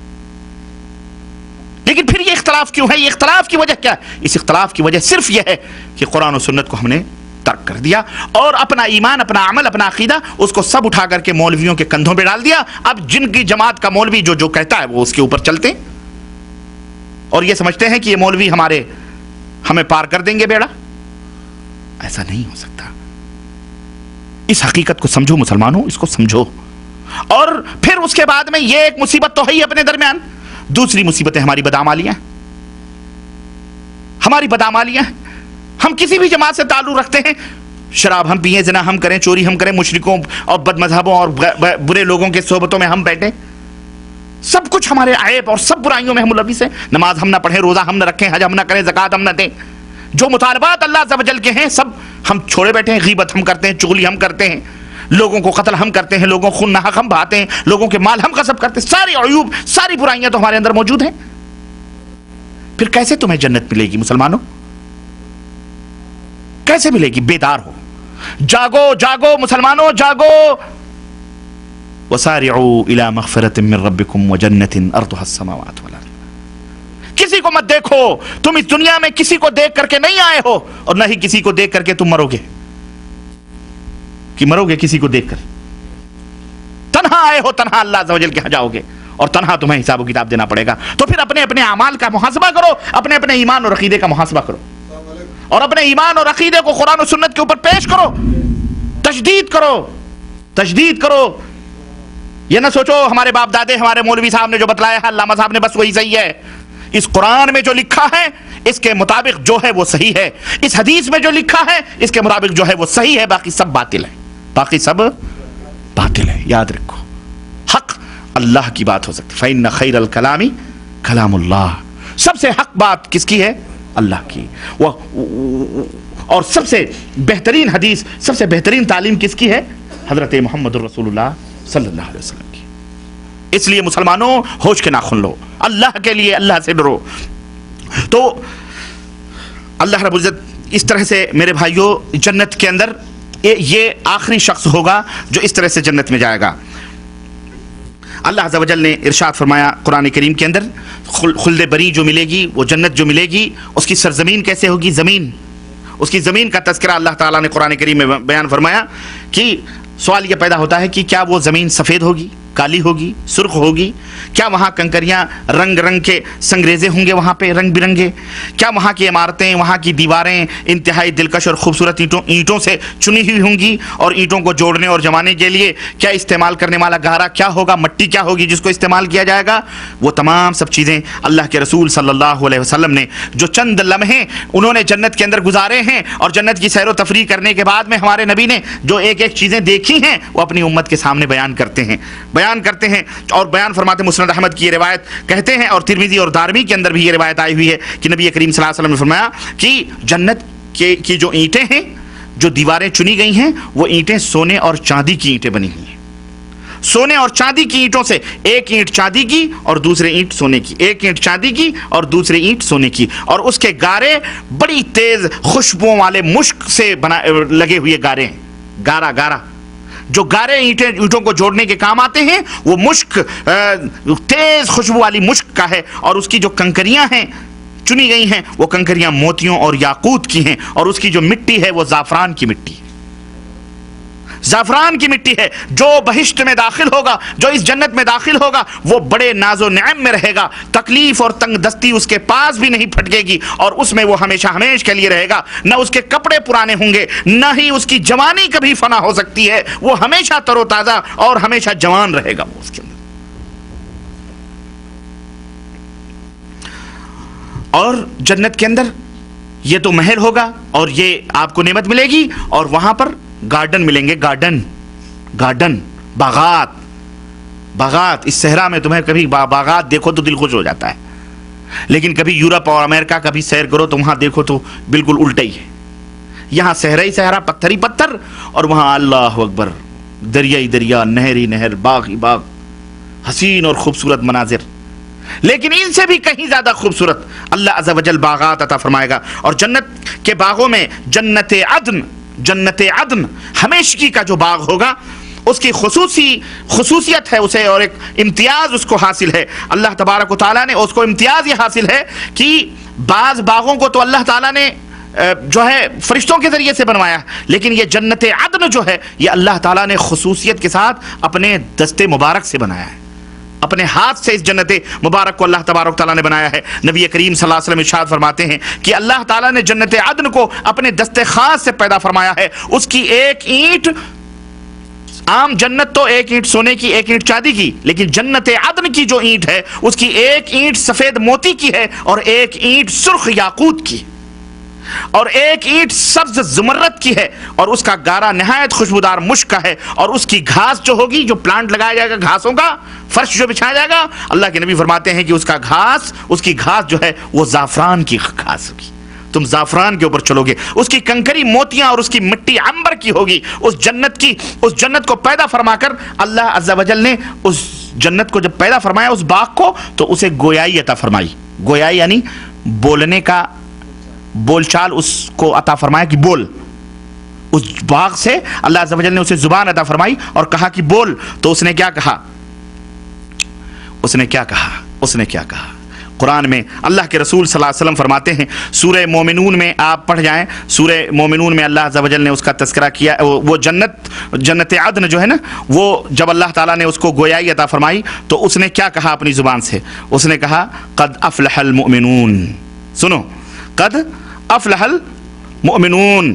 لیکن پھر یہ اختلاف کیوں ہے؟ یہ اختلاف کی وجہ کیا ہے؟ اس اختلاف کی وجہ صرف یہ ہے کہ قرآن و سنت کو ہم نے ترک کر دیا، اور اپنا ایمان، اپنا عمل، اپنا عقیدہ اس کو سب اٹھا کر کے مولویوں کے کندھوں پہ ڈال دیا۔ اب جن کی جماعت کا مولوی جو کہتا ہے وہ اس کے اوپر چلتے ہیں، اور یہ سمجھتے ہیں کہ یہ مولوی ہمیں پار کر دیں گے بیڑا۔ ایسا نہیں ہو سکتا۔ اس حقیقت کو سمجھو مسلمانوں، اس کو سمجھو۔ اور پھر اس کے بعد میں یہ ایک مصیبت تو ہے ہی اپنے درمیان، دوسری مصیبتیں ہماری بدعمالیاں، ہماری بدعمالیاں۔ ہم کسی بھی جماعت سے تعلق رکھتے ہیں، شراب ہم پیئیں، زنا ہم کریں، چوری ہم کریں، مشرکوں اور بد مذہبوں اور برے لوگوں کے صحبتوں میں ہم بیٹھیں، سب کچھ ہمارے عیب اور سب برائیوں میں ہم ملوث ہیں۔ نماز ہم نہ پڑھیں، روزہ ہم نہ رکھیں، حج ہم نہ کریں، زکوٰۃ ہم نہ دیں، جو مطالبات اللہ عز و جل کے ہیں سب ہم چھوڑے بیٹھے ہیں۔ غیبت ہم کرتے ہیں، چغلی ہم کرتے ہیں، لوگوں کو قتل ہم کرتے ہیں، لوگوں کو خون ناحق ہم بہاتے ہیں، لوگوں کے مال ہم غصب کرتے ہیں۔ ساری عیوب، ساری برائیاں تو ہمارے اندر موجود ہیں۔ پھر کیسے تمہیں جنت ملے گی مسلمانوں؟ کیسے ملے گی؟ بیدار ہو، جاگو جاگو مسلمانوں، جاگو۔ وسارعوا الى مغفرة من ربكم وجنة ارضها السماوات والارض۔ کسی کو مت دیکھو، تم اس دنیا میں کسی کو دیکھ کر کے نہیں آئے ہو، اور نہ ہی کسی کو دیکھ کر کے تم مرو گے، کہ مرو گے کسی کو دیکھ کر۔ تنہا آئے ہو، تنہا اللہ عز و جل کے یہاں جاؤ گے، اور تنہا تمہیں حساب و کتاب دینا پڑے گا۔ تو پھر اپنے اپنے اعمال کا محاسبہ کرو، اپنے اپنے ایمان اور عقیدے کا محاسبہ کرو، اور اپنے ایمان اور عقیدے کو قرآن و سنت کے اوپر پیش کرو، تجدید کرو، تجدید کرو۔ یہ نہ سوچو ہمارے باپ دادے، ہمارے مولوی صاحب نے جو بتلایا ہے، علامہ صاحب نے، بس وہی صحیح ہے۔ اس قرآن میں جو لکھا ہے اس کے مطابق جو ہے وہ صحیح ہے، اس حدیث میں جو لکھا ہے اس کے مطابق جو ہے وہ صحیح ہے، باقی سب باطل ہے، باقی سب باطل ہے۔ یاد رکھو، حق اللہ کی بات ہو سکتی، فإن خیر الکلام کلام اللہ۔ سب سے حق بات کس کی ہے؟ اللہ کی۔ اور سب سے بہترین حدیث، سب سے بہترین تعلیم کس کی ہے؟ حضرت محمد رسول اللہ صلی اللہ علیہ وسلم کی۔ اس لیے مسلمانوں ہوش کے ناخن لو، اللہ کے لیے اللہ سے ڈرو۔ تو اللہ رب العزت اس طرح سے میرے بھائیوں جنت کے اندر یہ آخری شخص ہوگا جو اس طرح سے جنت میں جائے گا۔ اللہ عز و جل نے ارشاد فرمایا قرآن کریم کے اندر، خلد بری جو ملے گی، وہ جنت جو ملے گی، اس کی سرزمین کیسے ہوگی؟ زمین، اس کی زمین کا تذکرہ اللہ تعالیٰ نے قرآن کریم میں بیان فرمایا کہ سوال یہ پیدا ہوتا ہے کہ کیا وہ زمین سفید ہوگی، کالی ہوگی، سرخ ہوگی؟ کیا وہاں کنکریاں رنگ رنگ کے سنگریزے ہوں گے وہاں پہ رنگ برنگے؟ کیا وہاں کی عمارتیں، وہاں کی دیواریں انتہائی دلکش اور خوبصورت اینٹوں سے چنی ہوئی ہوں گی؟ اور اینٹوں کو جوڑنے اور جمانے کے لیے کیا استعمال کرنے والا گارا کیا ہوگا، مٹی کیا ہوگی جس کو استعمال کیا جائے گا؟ وہ تمام سب چیزیں اللہ کے رسول صلی اللہ علیہ وسلم نے جو چند لمحے انہوں نے جنت کے اندر گزارے ہیں، اور جنت کی سیر و تفریح کرنے کے بعد میں ہمارے نبی نے جو ایک ایک چیزیں دیکھی ہیں وہ اپنی امت کے سامنے بیان کرتے ہیں اور بیان فرماتے۔ مسند احمد کی یہ روایت کہتے ہیں، اور ترمذی اور دارمی کے اندر بھی یہ روایت آئی ہوئی ہے کہ نبی کریم صلی اللہ علیہ وسلم نے فرمایا کہ جنت کی جو اینٹیں ہیں جو دیواریں چنی گئی ہیں وہ اینٹیں سونے اور چاندی کی اینٹیں بنی ہوئی ہیں. سونے اور چاندی کی اینٹوں سے، ایک اینٹ چاندی کی اور دوسری اینٹ سونے کی، ایک اینٹ چاندی کی اور دوسری اینٹ سونے کی، اور اس کے گارے بڑی تیز خوشبوؤں والے مشک سے لگے ہوئے گارے ہیں. گارا جو گارے اینٹوں کو جوڑنے کے کام آتے ہیں وہ مشک تیز خوشبو والی مشک کا ہے، اور اس کی جو کنکریاں ہیں چنی گئی ہیں وہ کنکریاں موتیوں اور یاقوت کی ہیں، اور اس کی جو مٹی ہے وہ زعفران کی مٹی ہے. زعفران کی مٹی ہے. جو بہشت میں داخل ہوگا، جو اس جنت میں داخل ہوگا، وہ بڑے ناز و نعم میں رہے گا. تکلیف اور تنگ دستی اس کے پاس بھی نہیں پھٹکے گی، اور اس میں وہ ہمیشہ ہمیش کے لیے رہے گا. نہ اس کے کپڑے پرانے ہوں گے، نہ ہی اس کی جوانی کبھی فنا ہو سکتی ہے. وہ ہمیشہ تر و تازہ اور ہمیشہ جوان رہے گا وہ اس کے اندر. اور جنت کے اندر یہ تو محل ہوگا اور یہ آپ کو نعمت ملے گی، اور وہاں پر گارڈن ملیں گے. گارڈن باغات. اس صحرا میں تمہیں کبھی باغات دیکھو تو دل خوش ہو جاتا ہے، لیکن کبھی یورپ اور امریکہ کبھی سیر کرو تو وہاں دیکھو تو بالکل الٹا ہی ہے. یہاں صحرا ہی صحرا، پتھر ہی پتھر، اور وہاں اللہ اکبر، دریا ہی دریا، نہر ہی نہر، باغ ہی باغ، حسین اور خوبصورت مناظر. لیکن ان سے بھی کہیں زیادہ خوبصورت اللہ عز و جل باغات عطا فرمائے گا. اور جنت کے باغوں میں جنت عدن ہمیشگی کا جو باغ ہوگا، اس کی خصوصیت ہے اسے، اور ایک امتیاز اس کو حاصل ہے. اللہ تبارک و تعالیٰ نے اس کو امتیاز یہ حاصل ہے کہ بعض باغوں کو تو اللہ تعالیٰ نے جو ہے فرشتوں کے ذریعے سے بنوایا، لیکن یہ جنت عدن جو ہے یہ اللہ تعالیٰ نے خصوصیت کے ساتھ اپنے دست مبارک سے بنایا ہے. اپنے ہاتھ سے اس جنت مبارک کو اللہ تبارک تعالیٰ نے بنایا ہے. نبی کریم صلی اللہ علیہ وسلم ارشاد فرماتے ہیں کہ اللہ تعالیٰ نے جنت عدن کو اپنے دست خاص سے پیدا فرمایا ہے. اس کی ایک اینٹ، عام جنت تو ایک اینٹ سونے کی، ایک اینٹ چاندی کی، لیکن جنت عدن کی جو اینٹ ہے اس کی ایک اینٹ سفید موتی کی ہے، اور ایک اینٹ سرخ یاقوت کی، اور ایک اینٹ سبز زمرد کی ہے، اور اس کا گارا نہایت خوشبودار مشک کا ہے. اور اس کی گھاس جو ہوگی، جو پلانٹ لگایا جائے گا، گھاسوں کا فرش جو بچھایا جائے گا، اللہ کے نبی فرماتے ہیں کہ اس کی گھاس جو ہے وہ زعفران کی گھاس ہوگی. تم زعفران کے اوپر چلو گے. اس کی کنکری موتیاں اور اس کی مٹی عنبر کی ہوگی. اس جنت کو پیدا فرما کر اللہ عز و جل نے اس جنت کو جب پیدا فرمایا، اس باغ کو، تو اسے گویائی عطا فرمائی. گویائی یعنی بولنے کا، بول چال اس کو عطا فرمایا کہ بول. اس باغ سے اللہ عز و جل نے اسے زبان عطا فرمائی اور کہا کہ بول. تو اس نے کیا کہا؟ قرآن میں اللہ کے رسول صلی اللہ علیہ وسلم فرماتے ہیں، سورہ مومنون میں آپ پڑھ جائیں، سورہ مومنون میں اللہ عز و جل نے اس کا تذکرہ کیا. وہ جنت عدن جو ہے نا، وہ جب اللہ تعالیٰ نے اس کو گویائی عطا فرمائی تو اس نے کیا کہا اپنی زبان سے؟ اس نے کہا قد افلح المؤمنون. سنو، قد افلح المؤمنون.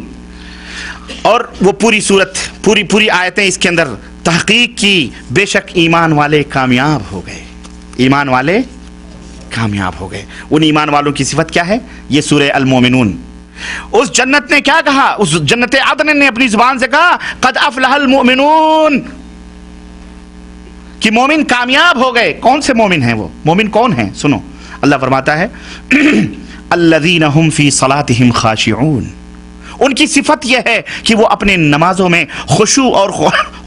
اور وہ پوری صورت، پوری آیتیں اس کے اندر تحقیق کی، بے شک ایمان والے کامیاب ہو گئے. ایمان والے کامیاب ہو گئے. ان ایمان والوں کی صفت کیا ہے؟ یہ سورہ المومنون. اس جنت نے کیا کہا؟ اس جنت عدن نے اپنی زبان سے کہا قد افلح المؤمنون، کہ مومن کامیاب ہو گئے. کون سے مومن ہیں وہ؟ مومن کون ہیں؟ سنو، اللہ فرماتا ہے الذین هم فی صلاتهم خاشعون. ان کی صفت یہ ہے کہ وہ اپنے نمازوں میں خشوع اور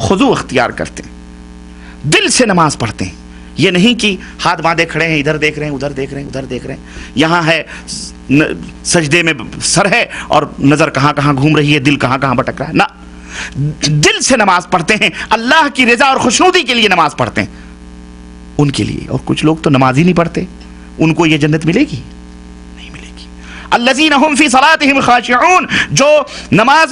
خضوع اختیار کرتے ہیں، دل سے نماز پڑھتے ہیں. یہ نہیں کہ ہاتھ باندھے کھڑے ہیں، ادھر دیکھ رہے ہیں، ادھر دیکھ رہے ہیں، ادھر دیکھ رہے ہیں. یہاں ہے سجدے میں سر ہے اور نظر کہاں کہاں گھوم رہی ہے، دل کہاں کہاں بھٹک رہا ہے. نہ، دل سے نماز پڑھتے ہیں، اللہ کی رضا اور خوشنودی کے لیے نماز پڑھتے ہیں، ان کے لیے. اور کچھ لوگ تو نماز ہی نہیں پڑھتے، ان کو یہ جنت ملے گی؟ نہیں ملے گی. الذین هم فی صلاتهم خاشعون، جو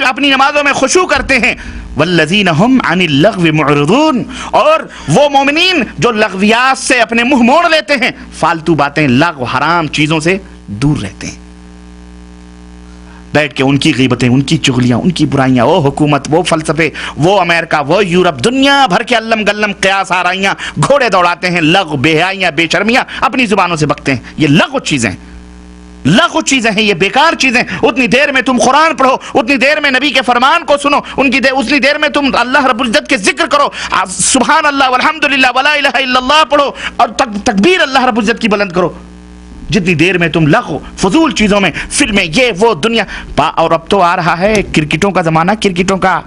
اپنی نمازوں میں خشوع کرتے ہیں. والذین هم عن اللغو معرضون، اور وہ مومنین جو لغویات سے اپنے منہ موڑ لیتے ہیں، فالتو باتیں، لغو، حرام چیزوں سے دور رہتے ہیں. بیٹھ کے ان کی غیبتیں، ان کی چغلیاں، ان کی برائیاں، وہ حکومت، وہ فلسفے، وہ امریکہ، وہ یورپ، دنیا بھر کے علم گلم قیاس آرائیاں، گھوڑے دوڑاتے ہیں، لغو، بے حیائیاں، بے شرمیاں اپنی زبانوں سے بکتے ہیں. یہ لغو چیزیں ہیں، یہ بیکار چیزیں. اتنی دیر میں تم قرآن پڑھو، اتنی دیر میں نبی کے فرمان کو سنو، اتنی دیر میں تم اللہ رب العزت کے ذکر کرو، سبحان اللہ والحمدللہ ولا الہ الا اللہ پڑھو، اور تکبیر اللہ رب العزت کی بلند کرو. جتنی دیر میں تم لغو فضول چیزوں میں، فلمیں، یہ وہ دنیا اور اب تو آ رہا ہے کرکٹوں کا زمانہ، کرکٹوں کا.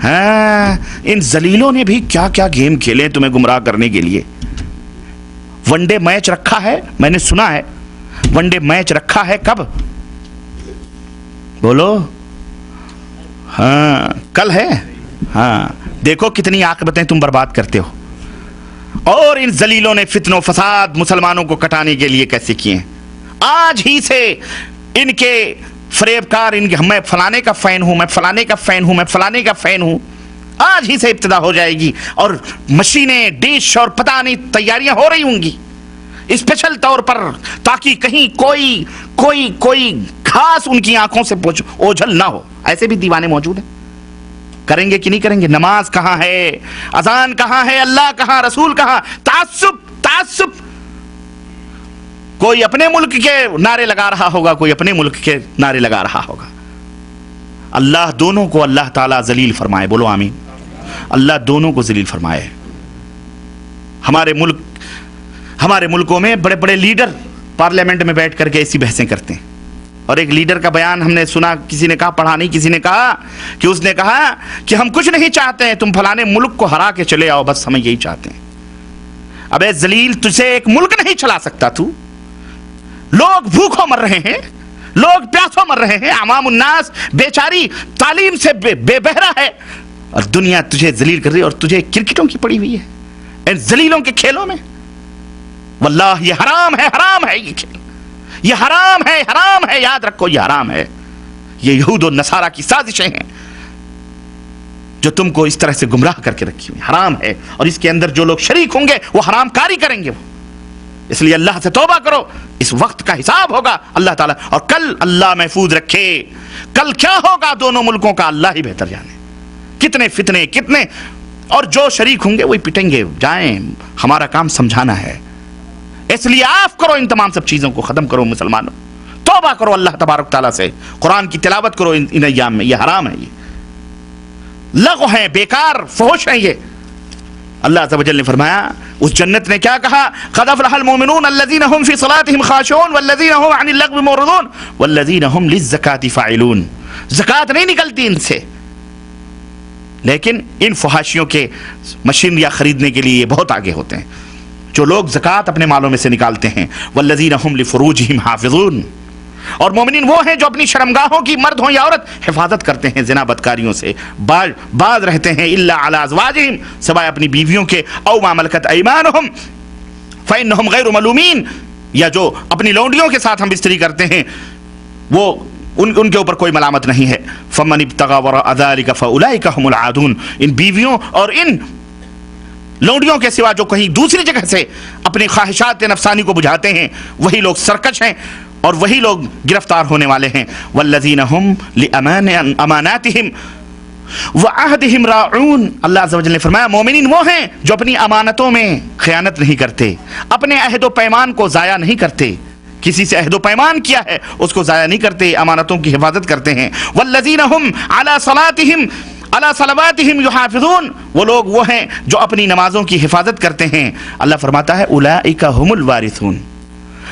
ہاں ان ذلیلوں نے بھی کیا کیا گیم کھیلے تمہیں گمراہ کرنے کے لیے. ون ڈے میچ رکھا ہے، میں نے سنا ہے ون ڈے میچ رکھا ہے. کب بولو؟ ہاں کل ہے. ہاں دیکھو کتنی عاقبتیں تم برباد کرتے ہو. اور ان ذلیلوں نے فتن و فساد مسلمانوں کو کٹانے کے لیے کیسے کیے ہیں. آج ہی سے ان کے فریب کار، میں فلانے کا فین ہوں، میں فلانے کا فین ہوں، میں فلانے کا فین ہوں، آج ہی سے ابتدا ہو جائے گی. اور مشینیں، ڈش اور پتہ نہیں تیاریاں ہو رہی ہوں گی اسپیشل طور پر، تاکہ کہیں کوئی خاص ان کی آنکھوں سے اوجھل نہ ہو. ایسے بھی دیوانے موجود ہیں. کریں گے کہ نہیں کریں گے؟ نماز کہاں ہے؟ اذان کہاں ہے؟ اللہ کہاں؟ رسول کہاں؟ تعصب. کوئی اپنے ملک کے نعرے لگا رہا ہوگا، کوئی اپنے ملک کے نعرے لگا رہا ہوگا. اللہ دونوں کو اللہ تعالیٰ ذلیل فرمائے. بولو آمین. اللہ دونوں کو ذلیل فرمائے. ہمارے ملکوں میں بڑے بڑے لیڈر پارلیمنٹ میں بیٹھ کر کے ایسی بحثیں کرتے ہیں. اور ایک لیڈر کا بیان ہم نے سنا، کسی نے کہا، پڑھا نہیں، کسی نے کہا کہ اس نے کہا کہ ہم کچھ نہیں چاہتے ہیں، تم فلانے ملک کو ہرا کے چلے آؤ، بس ہمیں یہی چاہتے ہیں. ابے ذلیل، تجھے ایک ملک نہیں چلا سکتا تو. لوگ بھوکوں مر رہے ہیں، لوگ پیاسوں مر رہے ہیں، عوام الناس بیچاری تعلیم سے بے بہرا ہے، اور دنیا تجھے ذلیل کر رہی ہے، اور تجھے کرکٹوں کی پڑی ہوئی ہے ان ذلیلوں کے کھیلوں میں. واللہ یہ حرام ہے یہ کھیل، یہ حرام ہے. یاد رکھو یہ حرام ہے. یہ یہود و نصارہ کی سازشیں ہیں جو تم کو اس طرح سے گمراہ کر کے رکھی ہوئی. حرام ہے، اور اس کے اندر جو لوگ شریک ہوں گے وہ حرام کاری کریں گے. اس لیے اللہ سے توبہ کرو، اس وقت کا حساب ہوگا اللہ تعالیٰ. اور کل اللہ محفوظ رکھے، کل کیا ہوگا دونوں ملکوں کا اللہ ہی بہتر جانے. کتنے فتنے، کتنے، اور جو شریک ہوں گے وہی پٹیں گے. جائیں، ہمارا کام سمجھانا ہے. اس لیے آف کرو ان تمام سب چیزوں کو، ختم کرو مسلمانوں. توبہ کرو اللہ تبارک تعالیٰ سے، قرآن کی تلاوت کرو ان ایام میں. یہ حرام ہے، یہ لغو ہے، بیکار، فحش ہے. یہ اللہ عز و جل نے فرمایا، اس جنت نے کیا کہا؟ قد افلح المؤمنون الذين هم في صلاتهم خاشعون والذين هم عن اللغو معرضون والذين هم للزكاة فاعلون. زکات نہیں نکلتی ان سے، لیکن ان فحاشیوں کے مشینریاں خریدنے کے لیے یہ بہت آگے ہوتے ہیں. جو لوگ زکات اپنے مالوں میں سے نکالتے ہیں، والذین هم لفروجهم حافظون، اور مومنین وہ ہیں جو اپنی شرمگاہوں کی، مرد ہوں یا عورت، حفاظت کرتے ہیں زنا بدکاریوں سے، باز رہتے ہیں. الا علی ازواجہم، سوائے اپنی بیویوں کے، او ما ملکت ایمانہم فانہم غیر ملومین، یا جو اپنی لونڈیوں کے ساتھ ہم بستری کرتے ہیں وہ ان کے اوپر کوئی ملامت نہیں ہے. فمن ابتغى وراء ذلك فاولئک هم العادون. ان بیویوں اور ان لونڈیوں کے سوا جو کہیں دوسری جگہ سے اپنی خواہشات نفسانی کو بجھاتے ہیں وہی لوگ سرکش ہیں اور وہی لوگ گرفتار ہونے والے ہیں. والذین هم لاماناتهم وعہدهم راعون. اللہ عز و جل نے فرمایا مومنین وہ ہیں جو اپنی امانتوں میں خیانت نہیں کرتے، اپنے عہد و پیمان کو ضائع نہیں کرتے. کسی سے عہد و پیمان کیا ہے اس کو ضائع نہیں کرتے، امانتوں کی حفاظت کرتے ہیں. والذین هم علی صلواتہم یحافظون. وہ لوگ وہ ہیں جو اپنی نمازوں کی حفاظت کرتے ہیں. اللہ فرماتا ہے اولئک هم الوارثون.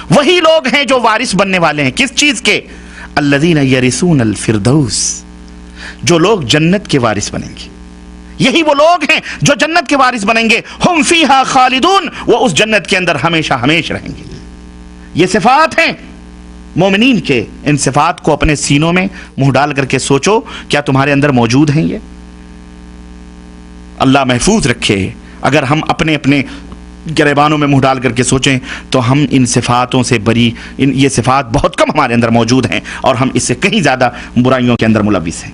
وہی لوگ ہیں جو وارث بننے والے ہیں. کس چیز کے؟ الذین یرثون الفردوس. جو لوگ جنت کے وارث بنیں گے، یہی وہ لوگ ہیں جو جنت کے وارث بنیں گے. ہم فیہا خالدون. وہ اس جنت کے اندر ہمیشہ ہمیش رہیں گے. یہ صفات ہیں مومنین کے. ان صفات کو اپنے سینوں میں منہ ڈال کر کے سوچو، کیا تمہارے اندر موجود ہیں یہ؟ اللہ محفوظ رکھے. اگر ہم اپنے گریبانوں میں منہ ڈال کر کے سوچیں تو ہم ان صفاتوں سے بری، یہ صفات بہت کم ہمارے اندر موجود ہیں اور ہم اس سے کہیں زیادہ برائیوں کے اندر ملوث ہیں.